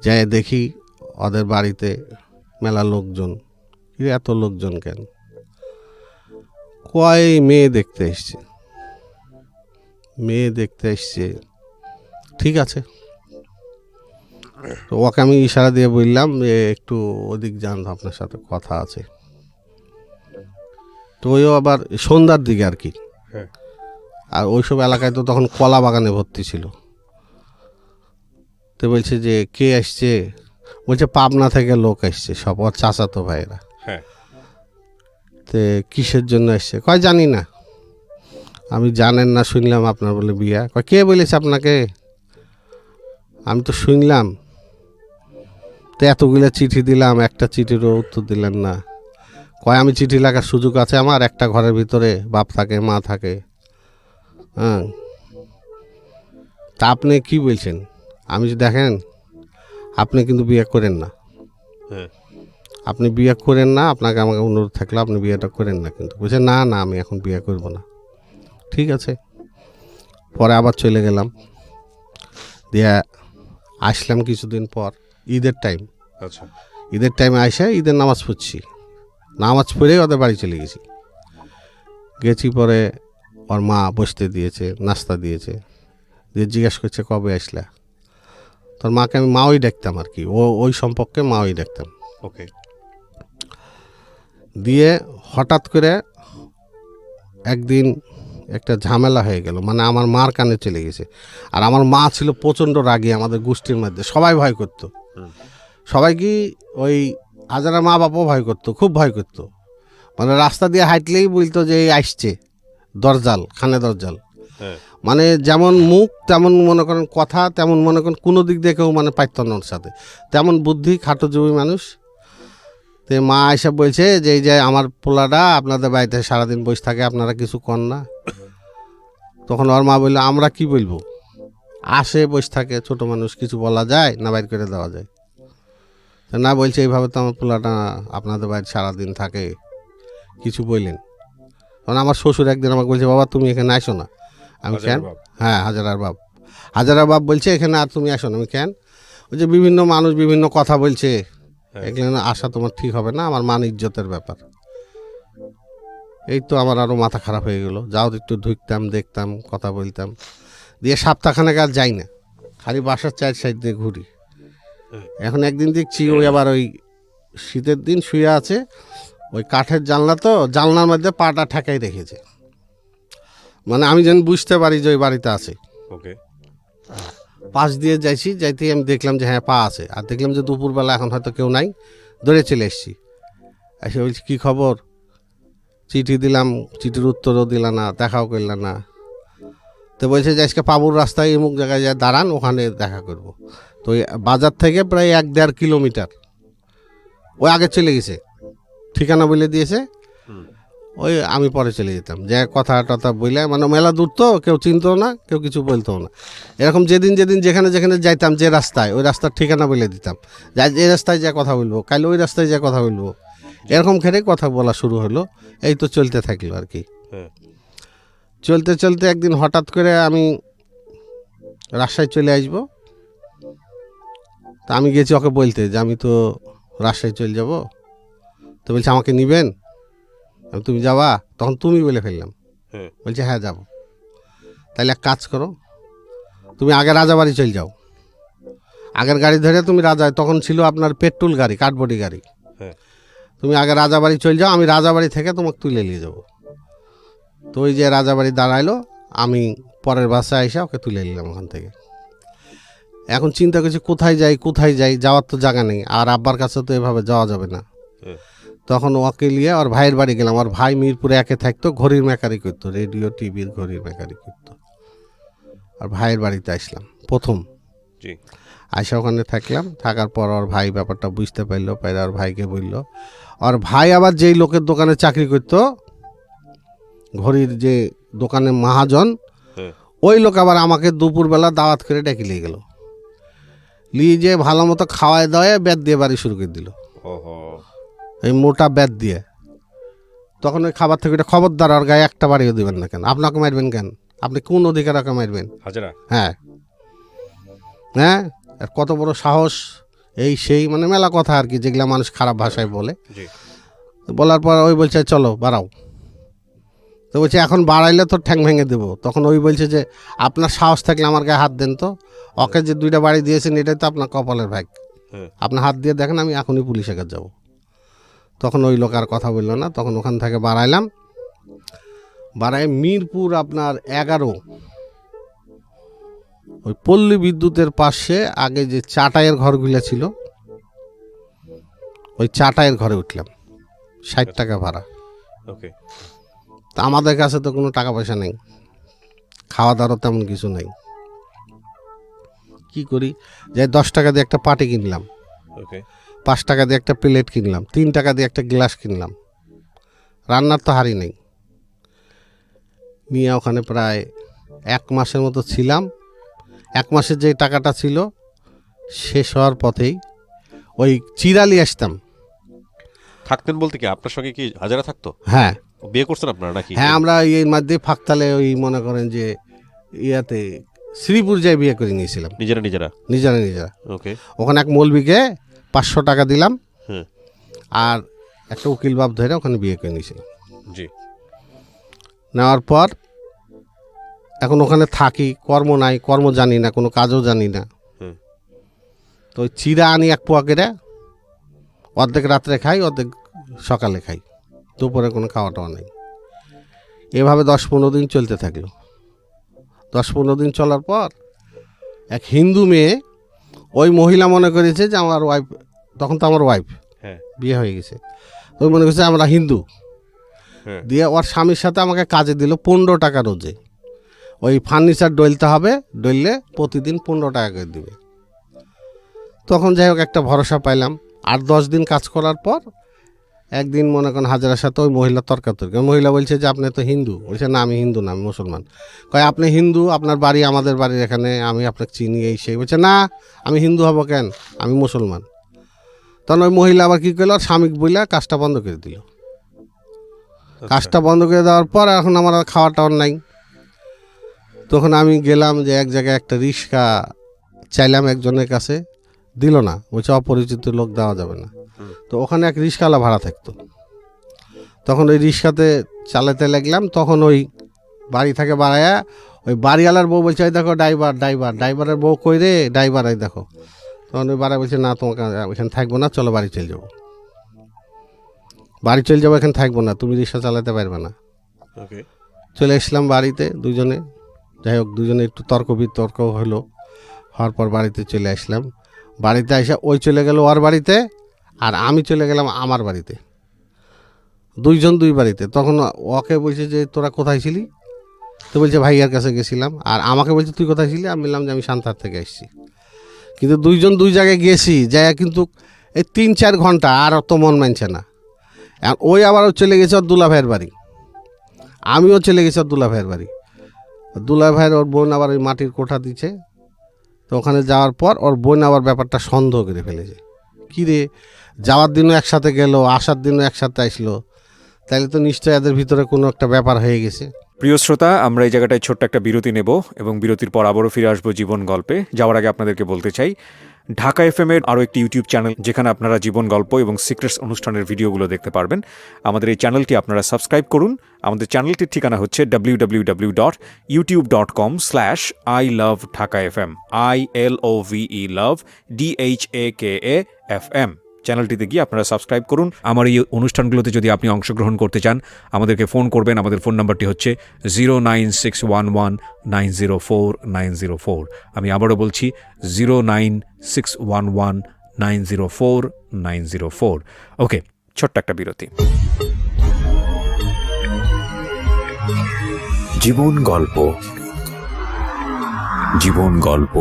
যাই দেখি ওদের বাড়িতে মেলা লোকজন। কি এত লোকজন কেন? কয় মেয়ে দেখতে এসছে, মেয়ে দেখতে এসছে। ঠিক আছে, তো ওকে আমি ইশারা দিয়ে বললাম যে একটু ওদিক যান, আপনার সাথে কথা আছে। তো ওইও আবার সন্ধ্যার দিকে আর কি। হ্যাঁ। আর ওইসব এলাকায় তো তখন কলা বাগানে ভর্তি ছিল। তো বলছে যে কে আসছে? বলছে পাবনা থেকে লোক আসছে, সব ওর চাচাতো ভাইয়েরা। হ্যাঁ। তে কিসের জন্য আসছে? কয় জানি না। আমি জানেন না শুনলাম আপনার বলে বিয়া। কয় কে বলেছে আপনাকে? আমি তো শুনলাম। তো এতগুলো চিঠি দিলাম, একটা চিঠিরও উত্তর দিলেন না। কয় আমি চিঠি লেখার সুযোগ আছে আমার? একটা ঘরের ভিতরে বাপ থাকে, মা থাকে। হ্যাঁ, তা আপনি কি বলছেন? আমি যে দেখেন, আপনি কিন্তু বিয়ে করেন না, হ্যাঁ। আপনি বিয়ে করেন না, আপনাকে আমাকে অনুরোধ থাকলে আপনি বিয়েটা করেন না। কিন্তু বলছে না না, আমি এখন বিয়ে করব না। ঠিক আছে, পরে আবার চলে গেলাম, দিয়ে আসলাম কিছুদিন পর ঈদের টাইম। আচ্ছা। ঈদের টাইমে আসে ঈদের নামাজ পড়ছি, নামাজ পড়েই ওদের বাড়ি চলে গেছি। পরে ওর মা বসতে দিয়েছে, নাস্তা দিয়েছে, দিয়ে জিজ্ঞেস করছে কবে আসলা। তোর মাকে আমি মাওই ডাকতাম আর কি, ওই সম্পর্কে মাওই ডাকতাম। ওকে। দিয়ে হঠাৎ করে একদিন একটা ঝামেলা হয়ে গেল, মানে আমার মার কানে চলে গেছে। আর আমার মা ছিল প্রচণ্ড রাগী, আমাদের গোষ্ঠীর মধ্যে সবাই ভয় করতো। সবাই কি ওই হাজারা মা বাবাও ভয় করতো, খুব ভয় করতো। মানে রাস্তা দিয়ে হাঁটলেই বলতো যে এই আসছে দরজাল, খানে দরজাল। হ্যাঁ। মানে যেমন মুখ তেমন মনে করেন কথা, তেমন মনে করেন কোনো দিক দিয়ে কেউ মানে পাইত না ওর সাথে, তেমন বুদ্ধি, খাটো জমি মানুষ। তো মা এসে বলছে যে এই যে আমার পোলাটা আপনাদের বাড়িতে সারাদিন বসে থাকে, আপনারা কিছু কর না। তখন ওর মা বললো আমরা কি বলবো, আসে বসে থাকে, ছোট মানুষ, কিছু বলা যায় না, বাইর করে দেওয়া যায় না? বলছে এইভাবে তো আমার পোলাটা আপনাদের বাড়িতে সারাদিন থাকে, কিছু বললেন। তখন আমার শ্বশুর একদিন আমাকে বলছে বাবা তুমি এখানে আসো না। আমি কেন? হ্যাঁ, হাজারার বাপ বলছে এখানে আর তুমি আসো না। আমি কেন? ওই যে বিভিন্ন মানুষ বিভিন্ন কথা বলছে, এখানে আসা তোমার ঠিক হবে না, আমার মান ইজ্জতের ব্যাপার। এই তো আমার আরও মাথা খারাপ হয়ে গেল। যাও একটু ঢুকতাম, দেখতাম, কথা বলতাম, দিয়ে সপ্তাহখানেক আর যাই না, খালি বাসার চার সাইড দিয়ে ঘুরি। এখন একদিন দেখছি ওই আবার ওই শীতের দিন শুয়ে আছে, ওই কাঠের জানলা, তো জানলার মধ্যে পাটা ঠেকাই রেখেছে। মানে আমি যেন বুঝতে পারি যে ওই বাড়িতে আছে। ওকে। পাশ দিয়ে যাইতে আমি দেখলাম যে হ্যাঁ পা আছে, আর দেখলাম যে দুপুরবেলা এখন হয়তো কেউ নাই, দৌড়ে চলে এসেছি। এসে বলছি কী খবর? চিঠি দিলাম, চিঠির উত্তরও দিল না, দেখাও করল না। তো বলছে যে আজকে পাবুর রাস্তায় এমুক জায়গায় যায় দাঁড়ান, ওখানে দেখা করব। তো ওই বাজার থেকে প্রায় 1-1.5 কিলোমিটার ওই আগে চলে গেছে, ঠিকানা বলে দিয়েছে। ওই আমি পরে চলে যেতাম, যে কথা টথা বলে, মানে মেলা দূর তো, কেউ চিনতো না, কেউ কিছু বলতো না। এরকম যেদিন যেখানে যাইতাম, যে রাস্তায়, ওই রাস্তার ঠিকানা বলে দিতাম, যে এই রাস্তায় যা কথা বলবো, কাল ওই রাস্তায় যা কথা বলবো। এরকম খেলে কথা বলা শুরু হলো। এই তো চলতে থাকলো আর কি। চলতে চলতে একদিন হঠাৎ করে আমি রাজশাহী চলে আসবো। তা আমি গেছি ওকে বলতে যে আমি তো রাজশাহী চলে যাব। তো বলছে আমাকে নিবেন? আমি তুমি যাবা? তখন তুমি বলে ফেললাম। বলছে হ্যাঁ যাব। তাহলে এক কাজ করো, তুমি আগে রাজাবাড়ি চলে যাও, আগের গাড়ি ধরে তুমি তখন ছিল আপনার পেট্রোল গাড়ি, কাঠবডি গাড়ি। তুমি আগে রাজাবাড়ি চলে যাও, আমি রাজাবাড়ি থেকে তোমাকে তুলে নিয়ে যাবো। তো ওই যে রাজাবাড়ি দাঁড়াইলো, আমি পরের বাসায় এসে ওকে তুলে নিলাম ওখান থেকে। এখন চিন্তা করছি কোথায় যাই, যাওয়ার তো জায়গা নেই, আর আব্বার কাছে তো এভাবে যাওয়া যাবে না। তখন ওকে নিয়ে ওর ভাইয়ের বাড়ি গেলাম। ওর ভাই মিরপুরে একে থাকতো, ঘড়ির মেকারি করতো, রেডিও টিভির ঘড়ির মেকারি করতো। আর ভাইয়ের বাড়িতে আসলাম প্রথম। জি। আইসা ওখানে থাকলাম, থাকার পর ওর ভাই ব্যাপারটা বুঝতে পারলো, পাইরা ওর ভাইকে বললো। ওর ভাই আবার যেই লোকের দোকানে চাকরি করতো, ঘড়ির যে দোকানে মহাজন, হ্যাঁ। ওই লোক আবার আমাকে দুপুরবেলা দাওয়াত করে ডেকে নিয়ে গেল। নিয়ে যে ভালো মতো খাওয়ায় দাওয়ায় ব্যাট দিয়ে বাড়ি শুরু করে দিল, ওহো। এই মোটা ব্যাট দিয়ে। তখন ওই খাবার থেকে খবরদার ওর গায়ে একটা বাড়িও দেবেন না কেন, আপনাকে মারবেন কেন, আপনি কোন অধিকার ওকে মারবেন? হাজারা। হ্যাঁ হ্যাঁ, আর কত বড় সাহস, এই সেই মানে মেলা কথা আর কি, যেগুলা মানুষ খারাপ ভাষায় বলে। জি। বলার পর ওই বলছে চলো বাড়াও। তো বলছে এখন বাড়াইলে তো ঠ্যাং ভেঙে দেবো। তখন ওই বলছে যে আপনার সাহস থাকলে আমার গায়ে হাত দেন তো, ওকে যে 2টা বাড়ি দিয়েছেন এটাই তো আপনার কপালের ভাগ, হ্যাঁ। আপনার হাত দিয়ে দেখেন, আমি এখনই পুলিশের কাছে যাবো। তখন ওই লোক আর কথা বললো না। তখন ওখান থেকে বাড়াইলাম, বাড়াই মিরপুর আপনার 11, ওই পল্লী বিদ্যুতের পাশে আগে যে চাটাইয়ের ঘরগুলো ছিল, ওই চাটাইয়ের ঘরে উঠলাম। 60 টাকা ভাড়া। ওকে। তা আমাদের কাছে তো কোনো টাকা পয়সা নেই, খাওয়া দাওয়ারও তেমন কিছু নেই। কি করি, যে 10 টাকা দিয়ে একটা পাটি কিনলাম, ওকে। 5 টাকা দিয়ে একটা প্লেট কিনলাম, 3 টাকা দিয়ে একটা গ্লাস কিনলাম। রান্নার তো হাঁড়ি নেই। নিয়ে ওখানে প্রায় 1 মাসের মতো ছিলাম। 1 মাসের যে টাকাটা ছিল শেষ হওয়ার পথেই ওই চিরালি আসতাম। থাকতেন বলতে কি আপনার সঙ্গে কি হাজারা থাকতো? হ্যাঁ বিয়ে করছেন আপনারা নাকি? হ্যাঁ, আমরা এই মধ্যে ফাঁকতালে ওই মনে করেন যে ইয়াতে শ্রীপুর যাই বিয়ে করে নিয়েছিলাম, নিজেরা নিজেরা? নিজেরা নিজেরা। ওকে। ওখানে এক মৌলবীকে 500 টাকা দিলাম, হ্যাঁ। আর একটা উকিল বাপ ধরে ওখানে বিয়ে করে নিয়েছিলাম। জি। নেওয়ার পর এখন ওখানে থাকি, কর্ম নাই, কর্ম জানি না, কোনো কাজও জানি না। হুম। তো ওই চিরা আনি 1 পোয়া করে, অর্ধেক রাত্রে খাই, অর্ধেক সকালে খাই, দুপুরে কোনো খাওয়া টাওয়া নেই। এভাবে 10-15 দিন চলতে থাকলো। 10-15 দিন চলার পর এক হিন্দু মেয়ে, ওই মহিলা মনে করেছে যে আমার ওয়াইফ, তখন তো আমার ওয়াইফ, হ্যাঁ। বিয়ে হয়ে গেছে, ওই মনে করছে আমরা হিন্দু। হ্যাঁ। দিয়ে ওর স্বামীর সাথে আমাকে কাজে দিল 15 টাকা রোজে। ওই ফার্নিচার ডলতে হবে, ডললে প্রতিদিন 15 টাকা করে দিবে। তখন যাই হোক একটা ভরসা পাইলাম। আর 10 দিন কাজ করার পর একদিন মনে করেন হাজারার সাথে ওই মহিলা তর্কাতর্কি। মহিলা বলছে যে আপনি তো হিন্দু। বলছে না আমি হিন্দু না, আমি মুসলমান। কয় আপনি হিন্দু, আপনার বাড়ি আমাদের বাড়ির এখানে, আমি আপনাকে চিনি, এই সেই। বলছে না আমি হিন্দু হব কেন, আমি মুসলমান। তখন ওই মহিলা আবার কী করলো, স্বামী বইলা কাজটা বন্ধ করে দিল। কাজটা বন্ধ করে দেওয়ার পর এখন আমার আর খাওয়া টাওয়ার নাই। তখন আমি গেলাম যে এক জায়গায় একটা রিক্সা চাইলাম একজনের কাছে, দিল না, বলছে অপরিচিত লোক দেওয়া যাবে না। তো ওখানে এক রিক্সাওয়ালা ভাড়া থাকতো। তখন ওই রিক্সাতে চালাতে লাগলাম। তখন ওই বাড়ি থেকে বাড়ায়া ওই বাড়িওয়ালার বউ বলছে ওই দেখো ড্রাইভার, ড্রাইভার, ড্রাইভারের বউ কই রে, ড্রাইভার এই দেখো। তখন ওই বাড়া বলছে না তোমাকে ওইখানে থাকবো না, চলো বাড়ি চলে যাবো। বাড়ি চলে যাবো, এখানে থাকবো না, তুমি রিক্সা চালাতে পারবে না। ওকে। চলে এসলাম বাড়িতে দুজনে। যাই হোক দুজনে একটু তর্ক বিতর্ক হলো, হওয়ার পর বাড়িতে চলে আসলাম। বাড়িতে এসে ওই চলে গেল ওর বাড়িতে, আর আমি চলে গেলাম আমার বাড়িতে। দুইজন দুই বাড়িতে। তখন ওকে বলছে যে তোরা কোথায় ছিলি, তো বলছে ভাইয়ার কাছে গেছিলাম। আর আমাকে বলছে তুই কোথায় ছিলি, আমি বললাম যে আমি সান্তার থেকে এসেছি। কিন্তু দুইজন দুই জায়গায় গেছি, যাই কিন্তু এই 3-4 ঘন্টা আর অত মন মানছে না। আর ওই আবারও চলে গেছে ওর দুলা ভাইয়ের বাড়ি, আমিও চলে গেছি ওর দুলা ভাইয়ের বাড়ি। দুলা ভাইয়ের ওর বোন আবার ওই মাটির কোঠা দিচ্ছে। তো ওখানে যাওয়ার পর ওর বোন আবার ব্যাপারটা সন্দেহ করে ফেলেছে, কী রে যাওয়ার দিনও একসাথে গেল, আসার দিনও একসাথে আসলো, তাহলে তো নিশ্চয়ই এদের ভিতরে কোনো একটা ব্যাপার হয়ে গেছে। প্রিয় শ্রোতা, আমরা এই জায়গাটায় ছোট্ট একটা বিরতি নেব এবং বিরতির পর আবারও ফিরে আসবো জীবন গল্পে। যাওয়ার আগে আপনাদেরকে বলতে চাই, ঢাকা এফএম এর আরও একটি ইউটিউব চ্যানেল যেখানে আপনারা জীবন গল্প এবং সিক্রেটস অনুষ্ঠানের ভিডিওগুলো দেখতে পারবেন। আমাদের এই চ্যানেলটি আপনারা সাবস্ক্রাইব করুন। আমাদের চ্যানেলটির ঠিকানা হচ্ছে www.youtube.com/ilovedhakafm ILOVE love DHAKAFM। চ্যানেলটিতে গিয়ে আপনারা সাবস্ক্রাইব করুন। আমার এই অনুষ্ঠানগুলোতে যদি আপনি অংশগ্রহণ করতে চান, আমাদেরকে ফোন করবেন। আমাদের ফোন নাম্বারটি হচ্ছে 09611904904। আমি আবারও বলছি 09611904904। ওকে, ছোট্ট একটা বিরতি। জীবন গল্প, জীবন গল্প,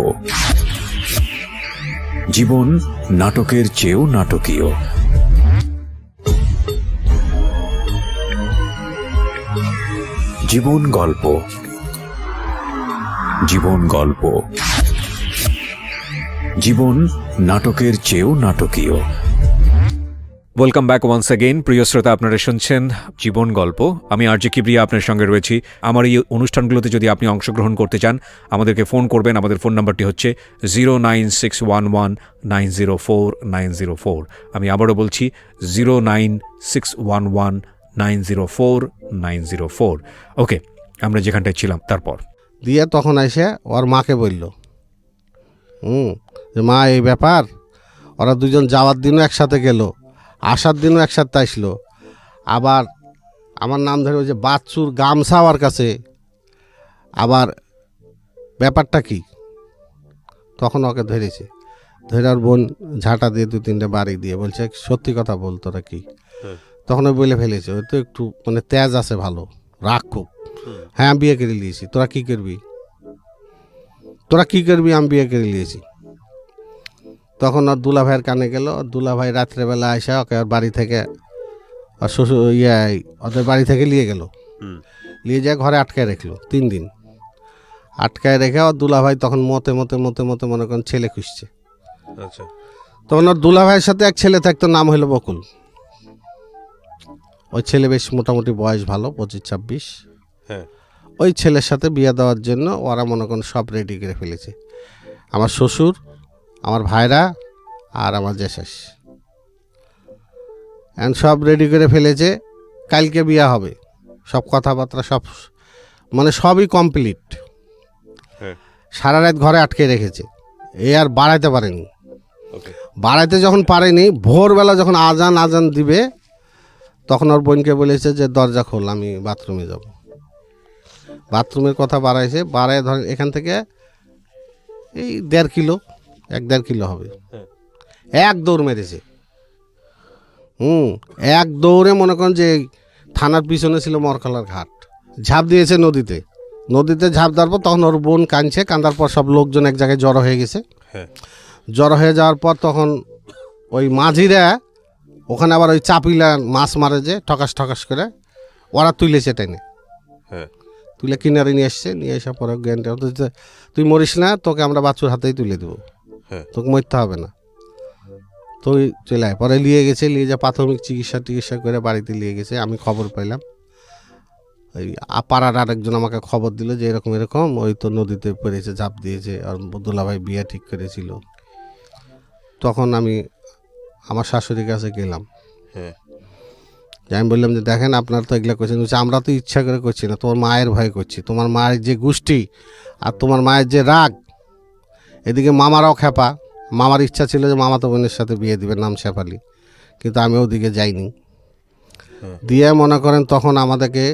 জীবন নাটকের চেয়েও নাটকীয়। জীবন গল্প, জীবন গল্প, জীবন নাটকের চেয়েও নাটকীয়। Welcome back once again. প্রিয় শ্রোতা, আপনারা শুনছেন জীবন গল্প। আমি আরজে কিবরিয়া আপনার সঙ্গে রয়েছি। আমার এই অনুষ্ঠানগুলোতে যদি আপনি অংশগ্রহণ করতে চান, আমাদেরকে ফোন করবেন। আমাদের ফোন নাম্বারটি হচ্ছে 09611904904। আমি আবারও বলছি 09611904904। ওকে, আমরা যেখানটায় ছিলাম তারপর দিয়ে তখন এসে ওর মাকে বলল, যে মা এই ব্যাপার, ওরা দুজন যাওয়ার দিনও একসাথে গেল, আসার দিনও একসাথে আসলো, আবার আমার নাম ধরে ওই যে বাচ্চুর গামছা ওর কাছে, আবার ব্যাপারটা কি? তখন ওকে ধরেছে, ধরে ওর বোন ঝাঁটা দিয়ে 2-3টে বাড়ি দিয়ে বলছে সত্যি কথা বল তোরা কি। তখন ওই বলে ফেলেছে, ওই তো একটু মানে তেজ আছে, ভালো রাগ খুব। হ্যাঁ আমি বিয়ে করে নিয়েছি, তোরা কি করবি, তোরা কি করবি, আমি বিয়ে করে নিয়েছি। তখন ওর দুলা ভাইয়ের কানে গেল, দুলা ভাই রাত্রেবেলা আসা ওকে ওর বাড়ি থেকে, ওর শ্বশুর ওদের বাড়ি থেকে নিয়ে গেল, নিয়ে যায় ঘরে আটকায় রাখলো 3 দিন। আটকায় রেখে ওর দুলা ভাই তখন মতে মতে মতে মতে মনে করেন ছেলে খুঁজছে। আচ্ছা, তখন ওর দুলা ভাইয়ের সাথে এক ছেলে থাকতো, নাম হলো বকুল। ওই ছেলে বেশ মোটামুটি বয়স ভালো, 25-26। হ্যাঁ, ওই ছেলের সাথে বিয়ে দেওয়ার জন্য ওরা মনে করেন সব রেডি করে ফেলেছে, আমার শ্বশুর, আমার ভাইরা আর আমার জেসাস, এন্ড সব রেডি করে ফেলেছে। কালকে বিয়ে হবে, সব কথাবার্তা সব মানে সবই কমপ্লিট। হ্যাঁ, সারা রাত ঘরে আটকে রেখেছে, এ আর বাড়াইতে পারেনি। ওকে, বাড়াইতে যখন পারেনি, ভোরবেলা যখন আজান দিবে, তখন ওর বোনকে বলেছে যে দরজা খোল, আমি বাথরুমে যাব। বাথরুমের কথা বাড়াইছে, বাড়ায় ধরেন এখান থেকে এই 1.5 কিলো, 1-1.5 কিলো হবে। এক দৌড় মেরেছে, এক দৌড়ে মনে করেন যে থানার পিছনে ছিল মরখালার ঘাট, ঝাঁপ দিয়েছে নদীতে। নদীতে ঝাঁপ দেওয়ার পর তখন ওর বোন কাঁদছে, কাঁদার পর সব লোকজন এক জায়গায় জড়ো হয়ে গেছে। হ্যাঁ, জড়ো হয়ে যাওয়ার পর তখন ওই মাঝিরা ওখানে আবার ওই চাপিলা মাছ মারে যে ঠকাস ঠকাস করে, ওরা তুলেছে টেনে, হ্যাঁ, তুলে কিনারে নিয়ে এসছে। নিয়ে আসার পরে জ্ঞানটা তুই মরিস না, তোকে আমরা বাচ্চুর হাতেই তুলে দেবো, হ্যাঁ, তোকে মরতে হবে না। তুই চলে আয়। পরে নিয়ে গেছে, নিয়ে যা প্রাথমিক চিকিৎসা করে বাড়িতে নিয়ে গেছে। আমি খবর পাইলাম, ওই পাড়ার আরেকজন আমাকে খবর দিল যে এরকম এরকম ওই তো নদীতে পড়েছে, ঝাঁপ দিয়েছে, আর দুলাভাই বিয়ে ঠিক করেছিল। তখন আমি আমার শাশুড়ির কাছে গেলাম, হ্যাঁ, যে আমি বললাম যে দেখেন আপনারা তো এগুলো করছেন, বলছে আমরা তো ইচ্ছা করে করছি না, তোমার মায়ের ভয় করছি। তোমার মায়ের যে গোষ্ঠী আর তোমার মায়ের যে রাগ, এদিকে মামারাও খেপা। মামার ইচ্ছা ছিল যে মামাতো বোনের সাথে বিয়ে দিবে, নাম শেফালি, কিন্তু আমি ওদিকে যাইনি। দিয়ে মনে করেন তখন আমাদেরকে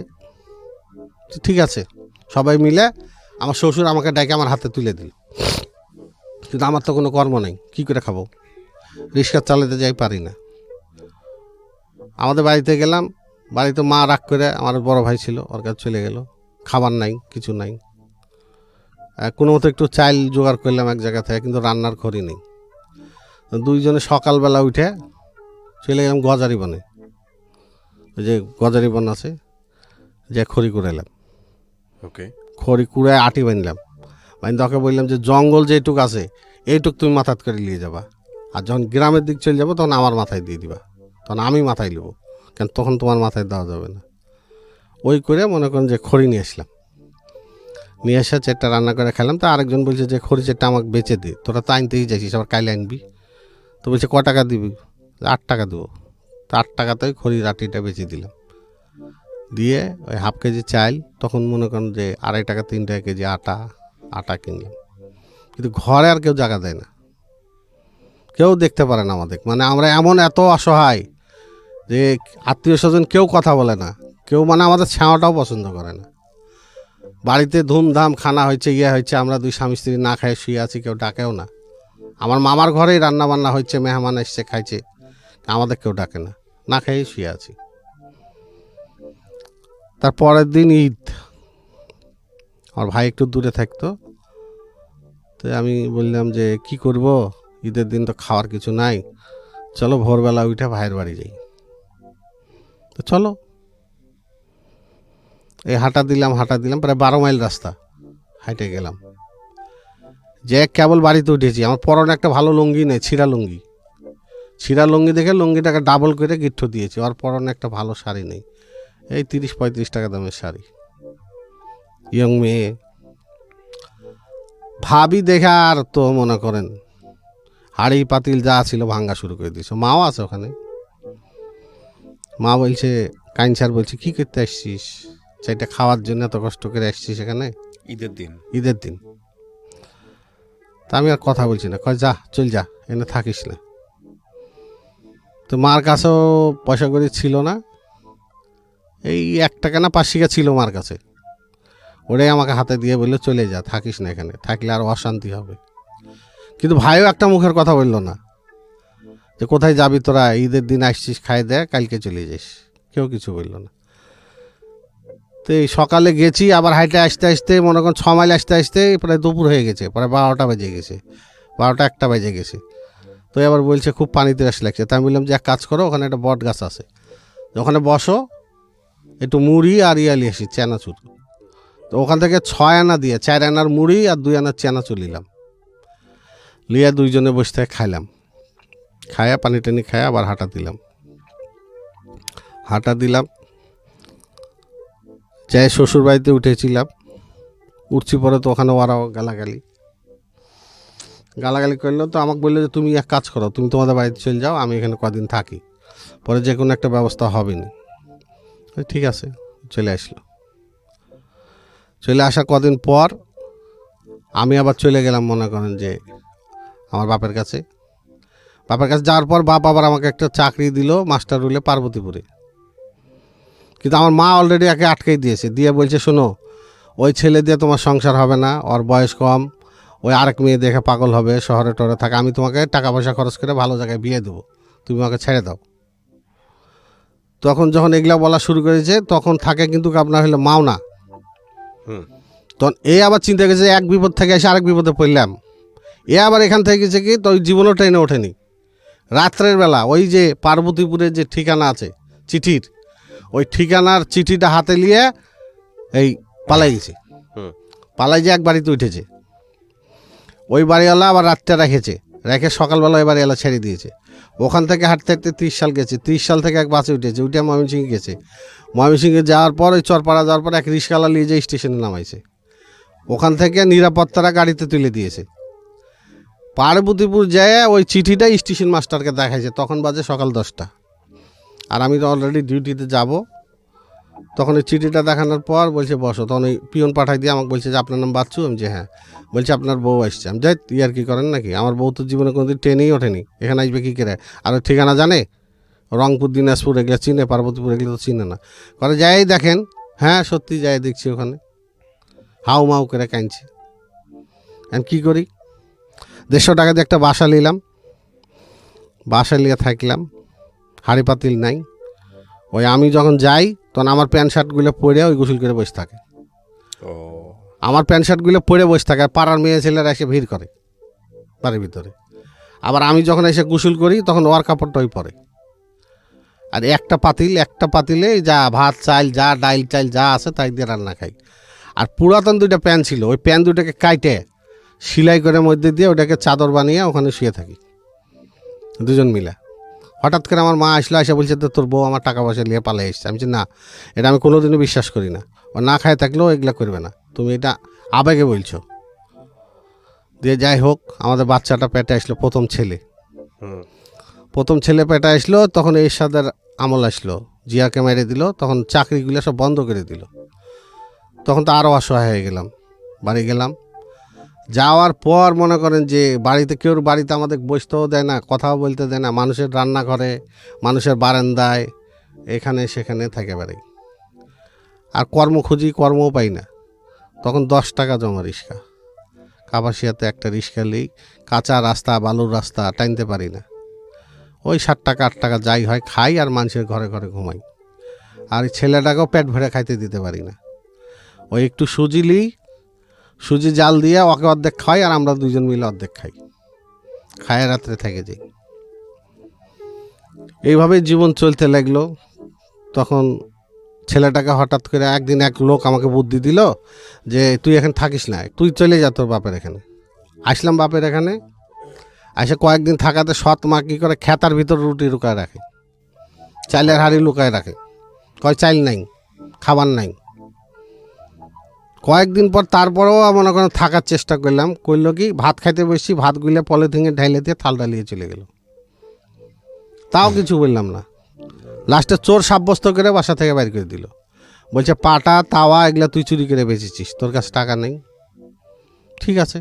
ঠিক আছে সবাই মিলে, আমার শ্বশুর আমাকে ডেকে আমার হাতে তুলে দিল, কিন্তু আমার তো কোনো কর্ম নেই, কী করে খাবো, রিক্সা চালাতে যাই পারি না। আমাদের বাড়িতে গেলাম, বাড়িতে মা রাগ করে, আমার বড় ভাই ছিল, ওর কাছে চলে গেল, খাবার নাই, কিছু নাই। কোনো মতো একটু চাল জোগাড় করলাম এক জায়গা থেকে, কিন্তু রান্নার খড়ি নেই। দুইজনে সকালবেলা উঠে চলে গেলাম গজারি বনে, ওই যে গজারি বন আছে, যে খড়ি কুড়াইলাম, ওকে, খড়ি কুড়ায় আটি বানলাম। ওকে বললাম যে জঙ্গল যেটুক আছে এইটুক তুমি মাথাত করে নিয়ে যাবা, আর যখন গ্রামের দিক চলে যাবো তখন আমার মাথায় দিয়ে দিবা, তখন আমি মাথায় নেবো, কেন তখন তোমার মাথায় দেওয়া যাবে না। ওই করে মনে করেন যে খড়ি নিয়ে আসলাম, নিয়ে এসে 4টা রান্না করে খেলাম। তো আরেকজন বলছে যে খড়ি 4টা আমাকে বেচে দে, তোরা তো আনতেই যাইছিস, আবার কাইলে আনবি। তো বলছে ক টাকা দিবি? 8 টাকা দেবো। তো 8 টাকাতেই খড়ির আটিটা বেচে দিলাম। দিয়ে ওই হাফ কেজি চাল, তখন মনে করেন যে 2.5 টাকা 3 টাকা কেজি আটা কিনলাম। কিন্তু ঘরে আর কেউ জায়গা দেয় না, কেউ দেখতে পারে না আমাদের, মানে আমরা এমন এত অসহায় যে আত্মীয় স্বজন কেউ কথা বলে না, কেউ মানে আমাদের ছাওয়াটাও পছন্দ করে না। বাড়িতে ধুমধাম খানা হয়েছে, হয়েছে, আমরা 2 স্বামী স্ত্রী না খাই শুয়ে আছি, কেউ ডাকেও না। আমার মামার ঘরেই রান্না বান্না হচ্ছে, মেহমান এসছে খাইছে, আমাদের কেউ ডাকে না। না খেয়ে শুয়ে আছি। তার পরের দিন ঈদ, আমার ভাই একটু দূরে থাকতো, তো আমি বললাম যে কি করব, ঈদের দিন তো খাওয়ার কিছু নাই, চলো ভোরবেলা উঠে ভাইয়ের বাড়ি যাই। তো চলো, এই হাঁটা দিলাম প্রায় 12 মাইল রাস্তা হাঁটে গেলাম। যে কেবল বাড়িতে উঠেছি, আমার পরনে একটা ভালো লুঙ্গি নেই, ছিঁড়া লুঙ্গি দেখে লুঙ্গিটাকে ডাবল করে গিট্ঠ দিয়েছি। আর পরনে একটা ভালো শাড়ি নেই, এই 30-35 টাকা দামের শাড়ি, ইয়ং মেয়ে। ভাবি দেখে আর তো মনে করেন হাড়ি পাতিল যা ছিল ভাঙ্গা শুরু করে দিয়েছে। মাও আছে ওখানে। মা বলছে, কাইনসার বলছে কি করতে আসছিস, সেটা খাওয়ার জন্য এত কষ্ট করে আসছিস এখানে ঈদের দিন? তা আমি আর কথা বলছি না, কয় যা চল যা, এনে থাকিস না। তো মার কাছেও পয়সা করে ছিল না, এই 1 টাকা না 5 টাকা ছিল মার কাছে, ওটাই আমাকে হাতে দিয়ে বললো চলে যা, থাকিস না এখানে, থাকলে আর অশান্তি হবে। কিন্তু ভাইও একটা মুখের কথা বললো না যে কোথায় যাবি তোরা, ঈদের দিন আসছিস, খাই দে, কালকে চলে যাস, কেউ কিছু বললো না। তো এই সকালে গেছি, আবার হাইটে আসতে আসতে মনে করেন 6 মাইল আসতে আসতে প্রায় দুপুর হয়ে গেছে, প্রায় 12টা বেজে গেছে, 12টা-1টা বেজে গেছে। তো এবার বলছে খুব পানিতে রাস লাগছে। তাই আমি বললাম যে এক কাজ করো, ওখানে একটা বট গাছ আছে, ওখানে বসো, একটু মুড়ি আর ইয়ালি আসি চেনাচুর। তো ওখান থেকে 6 আনা দিয়ে 4 আনার মুড়ি আর 2 আনার চেনাচুর নিলাম, লিয়া দুইজনে বসে থেকে খাইলাম, খায়া পানি টানি খায়া আবার হাঁটা দিলাম। যাই শ্বশুর বাড়িতে উঠেছিলাম, উঠছি পরে তো ওখানে ওরাও গালাগালি করলো। তো আমাকে বললো যে তুমি এক কাজ করো, তুমি তোমাদের বাড়িতে চলে যাও, আমি এখানে কদিন থাকি, পরে যে কোনো একটা ব্যবস্থা হবে না। ঠিক আছে, চলে আসা কদিন পর আমি আবার চলে গেলাম মনে করেন যে আমার বাপের কাছে যাওয়ার পর বাপ আবার আমাকে একটা চাকরি দিল মাস্টার রুলে পার্বতীপুরে। কিন্তু আমার মা অলরেডি একে আটকেই দিয়েছে, দিয়ে বলছে শোনো, ওই ছেলে দিয়ে তোমার সংসার হবে না, ওর বয়স কম, ওই আরেক মেয়ে দেখে পাগল হবে, শহরে টরে থাকে, আমি তোমাকে টাকা পয়সা খরচ করে ভালো জায়গায় বিয়ে দেবো, তুমি আমাকে ছেড়ে দাও। তখন যখন এগুলা বলা শুরু করেছে, তখন থাকে কিন্তু আপনার হলো মাওনা। তখন এ আবার চিন্তা করেছে এক বিপদ থেকে এসে আরেক বিপদে পড়লাম। এ আবার এখান থেকে গেছে কি, তো ওই জীবনও ট্রেনে ওঠেনি। রাত্রের বেলা ওই যে পার্বতীপুরের যে ঠিকানা আছে চিঠির, ওই ঠিকানার চিঠিটা হাতে নিয়ে এই পালাই গেছে। পালাই যে এক বাড়িতে উঠেছে, ওই বাড়িওয়ালা আবার রাতটা রেখে সকালবেলা ওই বাড়িওয়ালা ছেড়ে দিয়েছে। ওখান থেকে হাঁটতে 30 সাল গেছে, 30 সাল থেকে এক বাসে উঠে ময়মনসিংহে গেছে। ময়মনসিংহে যাওয়ার পর ওই চরপাড়া যাওয়ার পর এক রিক্সাওয়ালা নিয়ে যে স্টেশনে নামাইছে, ওখান থেকে নিরাপত্তারা গাড়িতে তুলে দিয়েছে। পার্বতীপুর যায় ওই চিঠিটা স্টেশন মাস্টারকে দেখাইছে, তখন বাজে সকাল 10টা, আর আমি তো অলরেডি ডিউটিতে যাব। তখন ওই চিঠিটা দেখানোর পর বলছে বসো, তখন ওই পিয়ন পাঠাই দিয়ে আমাকে বলছে যে আপনার নাম বাচ্চু, আমি যে হ্যাঁ, বলছে আপনার বউ আসছে। আমি যাই ইয়ার কি করেন নাকি, আমার বউ তো জীবনে কোনোদিন ট্রেনেই ওঠেনি, এখানে আসবে কী করে, আর ওই ঠিকানা জানে, রংপুর দিনাজপুর এগুলো চিনে, পার্বতীপুর এগুলো তো চিনে না। করে যাই দেখেন, হ্যাঁ সত্যি যাই দেখছি ওখানে হাউ মাউ করে কাঁদছে। আমি কী করি, 150 টাকা দিয়ে একটা বাসা নিলাম, বাসা নিয়ে থাকলাম, হাঁড়ি পাতিল নাই। ওই আমি যখন যাই তখন আমার প্যান্ট শার্টগুলো পরে ওই গোসল করে বসে থাকে, আমার প্যান্ট শার্টগুলো পরে বসে থাকে, আর পাড়ার মেয়ে ছেলেরা এসে ভিড় করে বাড়ির ভিতরে। আবার আমি যখন এসে গোসল করি তখন ওর কাপড়টাই পরে, আর একটা পাতিলে যা ভাত চাল যা ডাইল চাল যা আছে তাই দিয়ে রান্না খাই। আর পুরাতন 2টা প্যান ছিল, ওই প্যান 2টাকে কাইটে সেলাই করে মধ্যে দিয়ে ওটাকে চাদর বানিয়ে ওখানে শুয়ে থাকি দুজন মিলে। হঠাৎ করে আমার মা আসলো, এসে বলছে তো তোর বউ আমার টাকা পয়সা নিয়ে পালাই এসছে। আমি বলছি না, এটা আমি কোনোদিনও বিশ্বাস করি না, ও না খায় থাকলেও এগুলা করবে না, তুমি এটা আবেগে বলছো। দিয়ে যাই হোক, আমাদের বাচ্চাটা পেটে আসলো, প্রথম ছেলে পেটে আসলো, তখন এরশাদের আমল আসলো, জিয়াকে মেরে দিল, তখন চাকরিগুলো সব বন্ধ করে দিল। তখন তো আরও অসহায় হয়ে গেলাম, বাড়ি গেলাম। যাওয়ার পর মনে করেন যে কেউ বাড়িতে আমাদের বসতেও দেয় না, কথাও বলতে দেয় না, মানুষের রান্নাঘরে, মানুষের বারান্দায়, এখানে সেখানে থাকে বেড়াই। আর কর্ম খুঁজি, কর্মও পাই না। তখন 10 টাকা জমা রিক্সা, কাপাসিয়াতে একটা রিক্সা নিই, কাঁচা রাস্তা, বালুর রাস্তা, টাইনতে পারি না। ওই 7 টাকা 8 টাকা যাই হয় খাই আর মানুষের ঘরে ঘরে ঘুমাই। আর এই ছেলেটাকেও পেট ভরে খাইতে দিতে পারি না। ওই একটু সুজি জাল দিয়ে ওকে অর্ধেক খাই আর আমরা দুজন মিলে অর্ধেক খাই, খায় রাত্রে থেকে যাই। এইভাবেই জীবন চলতে লাগলো। তখন ছেলেটাকে হঠাৎ করে একদিন এক লোক আমাকে বুদ্ধি দিল যে তুই এখানে থাকিস না, তুই চলে যা তোর বাপের এখানে। আসলাম বাপের এখানে, এসে কয়েকদিন থাকাতে সৎ মা কী করে খেতার ভিতর রুটি লুকায় রাখে, চাইলের হাঁড়ি লুকায় রাখে, কয় চাইল নাই, খাবার নাই। কয়েকদিন পর তারপরেও মনে করেন থাকার চেষ্টা করলাম, করলো কি ভাত খাইতে বসছি, ভাত গুলে পলিথিনে ঢাইলে দিয়ে থালটা নিয়ে চলে গেল, তাও কিছু বললাম না। লাস্টে চোর সাব্যস্ত করে বাসা থেকে বাইর করে দিল, বলছে পাটা তাওয়া এগুলা তুই চুরি করে বেচেছিস, তোর কাছে টাকা নেই। ঠিক আছে,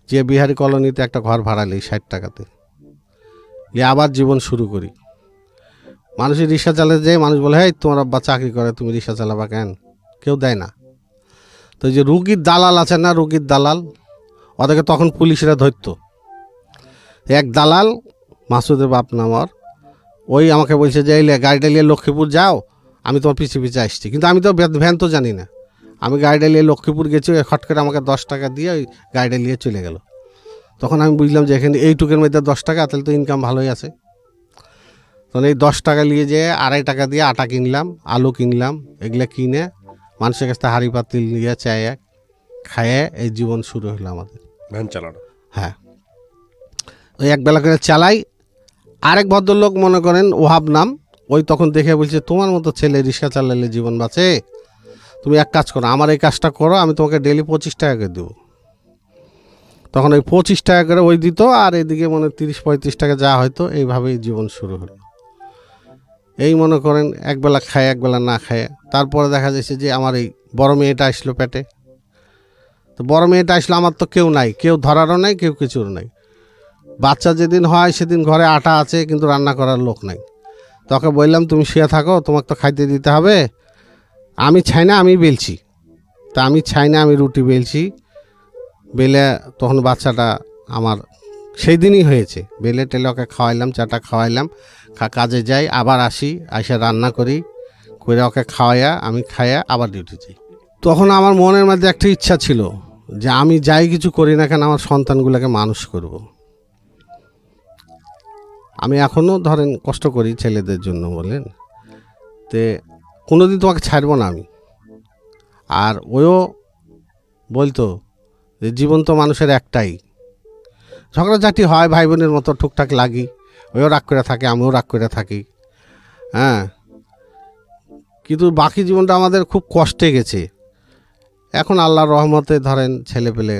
যে বিহারি কলোনিতে একটা ঘর ভাড়া নিই 60 টাকাতে, নিয়ে আবার জীবন শুরু করি। মানুষের রিক্সা চালাতে যায়, মানুষ বলে হ্যাঁ তোমার আব্বা চাকরি করে তুমি রিক্সা চালাবা কেন, কেউ দেয় না। তো যে রুগীর দালাল আছে না, রুগীর দালাল, ওদেরকে তখন পুলিশরা ধরতো। এক দালাল মাসুদের বাপ নামর, ওই আমাকে বলছে যে এই গাড়িটা নিয়ে লক্ষ্মীপুর যাও, আমি তোমার পিছিয়ে পিছিয়ে আসছি। কিন্তু আমি তো ভ্যান তো জানি না, আমি গাড়িটা নিয়ে লক্ষ্মীপুর গেছি, ওই হট করে আমাকে 10 টাকা দিয়ে ওই গাড়িটা নিয়ে চলে গেল। তখন আমি বুঝলাম যে এখানে এইটুকের মধ্যে 10 টাকা, তাহলে তো ইনকাম ভালোই আছে। তখন এই 10 টাকা নিয়ে যেয়ে 2.5 টাকা দিয়ে আটা কিনলাম, আলু কিনলাম, এগুলো কিনে মানুষের কাছ থেকে হাঁড়ি পাতিল নিয়ে চায়ে খায়ে এই জীবন শুরু হলো আমাদের। ভ্যান চালানো। হ্যাঁ, ওই একবেলা করে চালাই। আরেক ভদ্রলোক মনে করেন ওহাব নাম, ওই তখন দেখে বলছে তোমার মতো ছেলে রিক্সা চালালে জীবন বাঁচে, তুমি এক কাজ করো, আমার এই কাজটা করো, আমি তোমাকে ডেলি 25 টাকা করে দেবো। তখন ওই 25 টাকা করে ওই দিত, আর এদিকে মনে 30-35 টাকা যা হয়তো, এইভাবেই জীবন শুরু হলো। এই মনে করেন একবেলা খায় একবেলা না খায়। তারপরে দেখা যাচ্ছে যে আমার এই বড় মেয়েটা আসলো পেটে। তো বড় মেয়েটা আসলো, আমার তো কেউ নাই, কেউ ধরারও নাই, কেউ কিছুর নাই। বাচ্চা যেদিন হয় সেদিন ঘরে আটা আছে, কিন্তু রান্না করার লোক নাই। তোকে বললাম তুমি শুয়ে থাকো, তোমাকে তো খাইতে দিতে হবে। আমি চাই না, আমি বেলছি, তা আমি চাই না, আমি রুটি বেলছি, বেলে তখন বাচ্চাটা আমার সেই দিনই হয়েছে। বেলে টেলে ওকে খাওয়াইলাম, চাটা খাওয়াইলাম, কাজে যাই, আবার আসি, এসে রান্না করি, করে ওকে খাওয়াইয়া আমি খাইয়া আবার ডিউটি যাই। তখন আমার মনের মধ্যে একটা ইচ্ছা ছিল যে আমি যাই কিছু করি না কেন, আমার সন্তানগুলোকে মানুষ করব। আমি এখনও ধরেন কষ্ট করি ছেলেদের জন্য, বলেন তে কোনোদিন তোমাকে ছাড়বো না আমি। আর ওও বলতো যে জীবন তো মানুষের একটাই, ঝগড়াঝাটি হয় ভাই বোনের মতো, টুকটাক লাগি, ওও রাগ করে থাকে, আমিও রাগ করে থাকি। হ্যাঁ, কিন্তু বাকি জীবনটা আমাদের খুব কষ্টে গেছে। এখন আল্লাহর রহমতে ধরেন ছেলেপেলে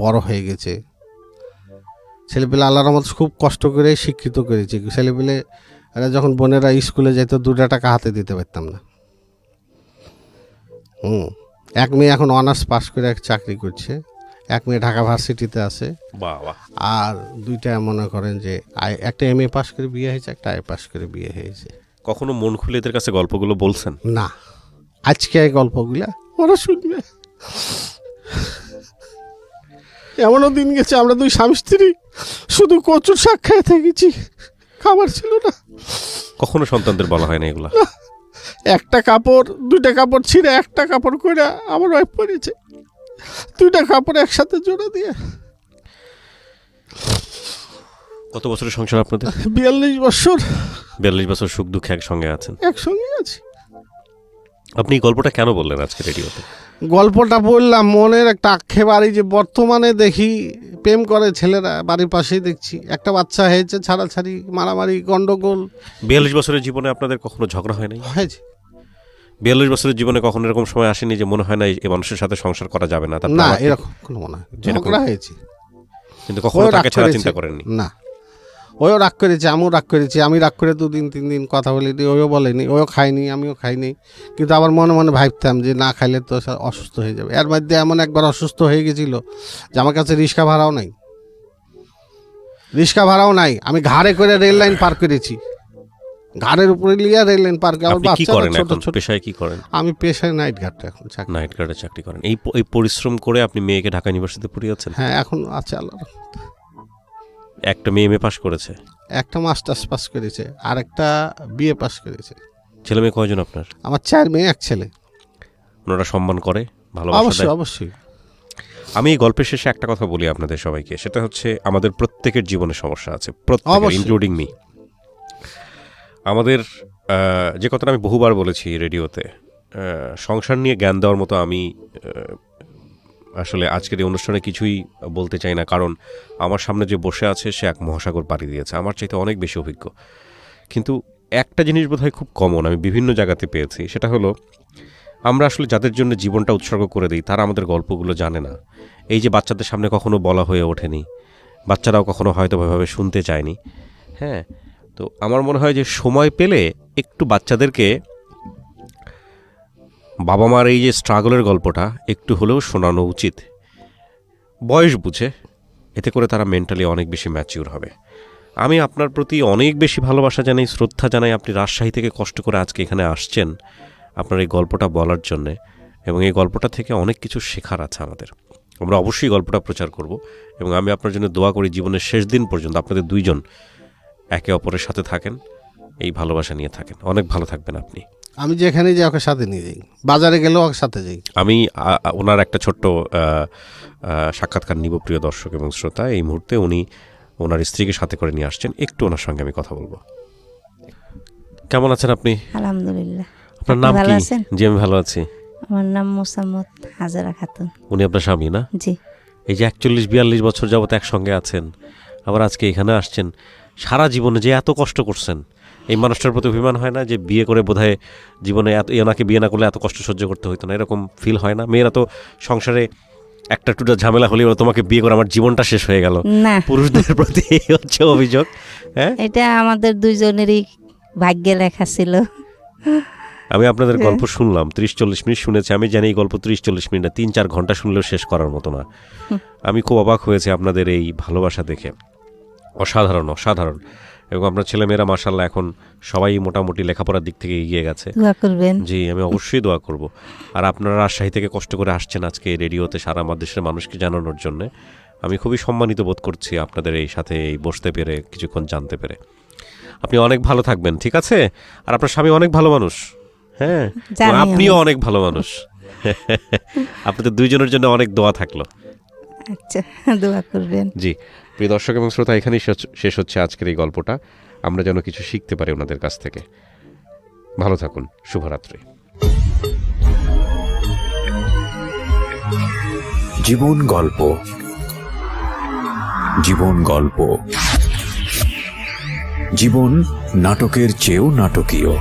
বড় হয়ে গেছে, ছেলেপেলে আল্লাহর রহমতে খুব কষ্ট করে শিক্ষিত করেছে। ছেলেপেলে এরা যখন বোনেরা স্কুলে যেত 2 টাকা হাতে দিতে পারতাম না। এক মেয়ে এখন অনার্স পাস করে এক চাকরি করছে, এক মেয়ে ঢাকা ভার্সিটিতে আছে, বাহ বাহ। আর 2টা মনে করেন যে একটা MA পাস করে বিয়ে হয়েছে, একটা আই পাস করে বিয়ে হয়েছে। কখনো মন খুলে এদের কাছে গল্পগুলো বলছেন? না, আজকে এই গল্পগুলা ওরা শুনবে। এমনও দিন গেছে আমরা 2 স্বামী স্ত্রী শুধু কচুর শাক খেয়ে থেকেছি, খাবার ছিল না। কখনো সন্তানদের বলা হয় না এগুলা? একটা কাপড় 2টা কাপড় ছিঁড়ে একটা কাপড় করে আমার ওয়াইফ পরেছে, 2টা কাপড় একসাথে জোড়া দিয়ে। কত বছরের সংসার আপনাদের? 42 বছর। 42 বছর সুখ দুঃখে একসঙ্গে আছেন। একসঙ্গে আছি। আপনি এই গল্পটা কেন বললেন আজকে রেডিওতে? গল্পটা বললাম, মনের একটা আক্ষেপ। আর এই যে বর্তমানে দেখি প্রেম করে ছেলেরা, বাড়ির পাশেই দেখছি, একটা বাচ্চা হয়েছে, ছাড়াছাড়ি, মারামারি, গন্ডগোল। 42 বছরের জীবনে আপনাদের কখনো ঝগড়া হয় নাই? হয়েছে। 42 বছরের জীবনে কখনো এরকম সময় আসেনি যে মনে হয় না এই মানুষের সাথে সংসার করা যাবে না? না, এরকম কোনো মনে হয় ঝগড়া হয়েছে, কিন্তু কখনো তাকে ছাড়া চিন্তা করেননি? না, ওও রাগ করেছে, আমিও রাগ করেছি। আমি রাগ করে 2 দিন 3 দিন কথা বলিনি, ওও বলেনি, ওও খায়নি, আমিও খাইনি। কিন্তু আবার মনে মনে ভাবতাম যে না খাইলে তো অসুস্থ হয়ে যাবে। এর মধ্যে এমন একবার অসুস্থ হয়ে গেছিল যে আমার কাছে রিক্সা ভাড়াও নাই, আমি ঘাড়ে করে রেল লাইন পার করেছি, ঘাড়ের উপরে লিয়া রেল লাইন পার করে। আপনি কি করেন এখন? পেশায় কি করেন? আমি পেশায় নাইট গার্ড এখন চাকরি। নাইট গার্ডে চাকরি করেন। এই পরিশ্রম করে আপনি মেয়েকে ঢাকা ইউনিভার্সিটিতে পড়িয়েছেন? হ্যাঁ, এখন আছে আল্লাহর। একটা মেয়ে MA পাস করেছে? একটা মাস্টার্স পাস করেছে, আর একটা বিএ পাস করেছে। ছেলে মেয়ে কয়জন আপনার? আমার 4 মেয়ে 1 ছেলে। ওনারা সম্মান করে, ভালোবাসা অবশ্যই দেয়? অবশ্যই। আমি এই গল্পের শেষে একটা কথা বলি আপনাদের সবাইকে, সেটা হচ্ছে আমাদের প্রত্যেকের জীবনে সমস্যা আছে, প্রত্যেকের, অবশ্যই। Including me. আমাদের যে কথাটা আমি বহুবার বলেছি রেডিওতে, সংসার নিয়ে জ্ঞান দেওয়ার মতো আমি আসলে আজকের এই অনুষ্ঠানে কিছুই বলতে চাই না, কারণ আমার সামনে যে বসে আছে সে এক মহাসাগর পাড়ি দিয়েছে, আমার চাইতে অনেক বেশি অভিজ্ঞ। কিন্তু একটা জিনিস বোধহয় খুব কমন আমি বিভিন্ন জায়গাতে পেয়েছি, সেটা হলো আমরা আসলে যাদের জন্য জীবনটা উৎসর্গ করে দিই তারা আমাদের গল্পগুলো জানে না। এই যে বাচ্চাদের সামনে কখনো বলা হয়ে ওঠেনি, বাচ্চারাও কখনো হয়তো ভাবে শুনতে চায়নি। হ্যাঁ, তো আমার মনে হয় যে সময় পেলে একটু বাচ্চাদেরকে বাবা মার এই যে স্ট্রাগলের গল্পটা একটু হলেও শোনানো উচিত, বয়স বুঝে। এতে করে তারা মেন্টালি অনেক বেশি ম্যাচিউর হবে। আমি আপনার প্রতি অনেক বেশি ভালোবাসা জানাই, শ্রদ্ধা জানাই। আপনি রাজশাহী থেকে কষ্ট করে আজকে এখানে আসছেন আপনার এই গল্পটা বলার জন্যে, এবং এই গল্পটা থেকে অনেক কিছু শেখার আছে আমাদের। আমরা অবশ্যই গল্পটা প্রচার করব, এবং আমি আপনার জন্য দোয়া করি জীবনের শেষ দিন পর্যন্ত আপনাদের দুইজন একে অপরের সাথে থাকেন, এই ভালোবাসা নিয়ে থাকেন। অনেক ভালো থাকবেন আপনি। আমি যেখানে যাই ওকে সাথে নিয়ে যাই, বাজারে গেলেও ওকে সাথে যাই। আমি ওনার একটা ছোট্ট সাক্ষাৎকার নিব প্রিয় দর্শক এবং শ্রোতা। এই মুহূর্তে উনি ওনার স্ত্রীকে সাথে করে নিয়ে আসছেন, একটু ওনার সঙ্গে আমি কথা বলবো। কেমন আছেন আপনি? আলহামদুলিল্লাহ। আপনার নাম ভালো কি? আছেন? জি আমি ভালো আছি। আমার নাম মোসাম্মদ হাজারা খাতুন। উনি আপনার স্বামী না? জি। এই যে 41-42 বছর যাবত একসঙ্গে আছেন, আবার আজকে এখানে আসছেন, সারা জীবনে যে এত কষ্ট করছেন, এই মানুষটার প্রতি অভিমান হয় না যে বিয়ে করে বোধহয় জীবনে এনাকে বিয়ে না করলে এত কষ্ট সহ্য করতে হতো না? এরকম ফিল হয় না? মেয়েরা তো সংসারে একটা টুটা ঝামেলা হলেই তোমাকে বিয়ে করে আমার জীবনটা শেষ হয়ে গেল, না, পুরুষদের প্রতি হচ্ছে অভিযোগ। হ্যাঁ, এটা আমাদের দুইজনেরই ভাগ্যে লেখা ছিল। আমি আপনাদের গল্প শুনলাম 30-40 মিনিট শুনেছি। আমি জানি এই গল্প 30-40 মিনিট না, 3-4 ঘন্টা শুনলেও শেষ করার মতো না। আমি খুব অবাক হয়েছি আপনাদের এই ভালোবাসা দেখে, অসাধারণ অসাধারণ। এবং আপনার ছেলেমেয়েরা মাশাআল্লাহ এখন সবাই মোটামুটি লেখাপড়ার দিক থেকে এগিয়ে গেছে। দোয়া করবেন। জি, আমি অবশ্যই দোয়া করব। আর আপনারা রাজশাহী থেকে কষ্ট করে আসছেন আজকে রেডিওতে সারা দেশের মানুষকে জানানোর জন্য। আমি খুবই সম্মানিত বোধ করছি আপনাদের এই সাথে এই বসতে পেরে, কিছুক্ষণ জানতে পেরে। আপনি অনেক ভালো থাকবেন, ঠিক আছে? আর আপনার স্বামী অনেক ভালো মানুষ। হ্যাঁ, জানি এবং আপনিও আমি। অনেক ভালো মানুষ। আপনাদের দুইজনের জন্য অনেক দোয়া থাকলো। আচ্ছা, দোয়া করবেন। জি, প্রিয় দর্শক এবং শ্রোতা, এখানেই শেষ হচ্ছে আজকের এই গল্পটা। আমরা যেন কিছু শিখতে পারি ওনাদের কাছ থেকে। ভালো থাকুন, শুভরাত্রি। জীবন গল্প, জীবন গল্প, জীবন নাটকের চেয়েও নাটকীয়।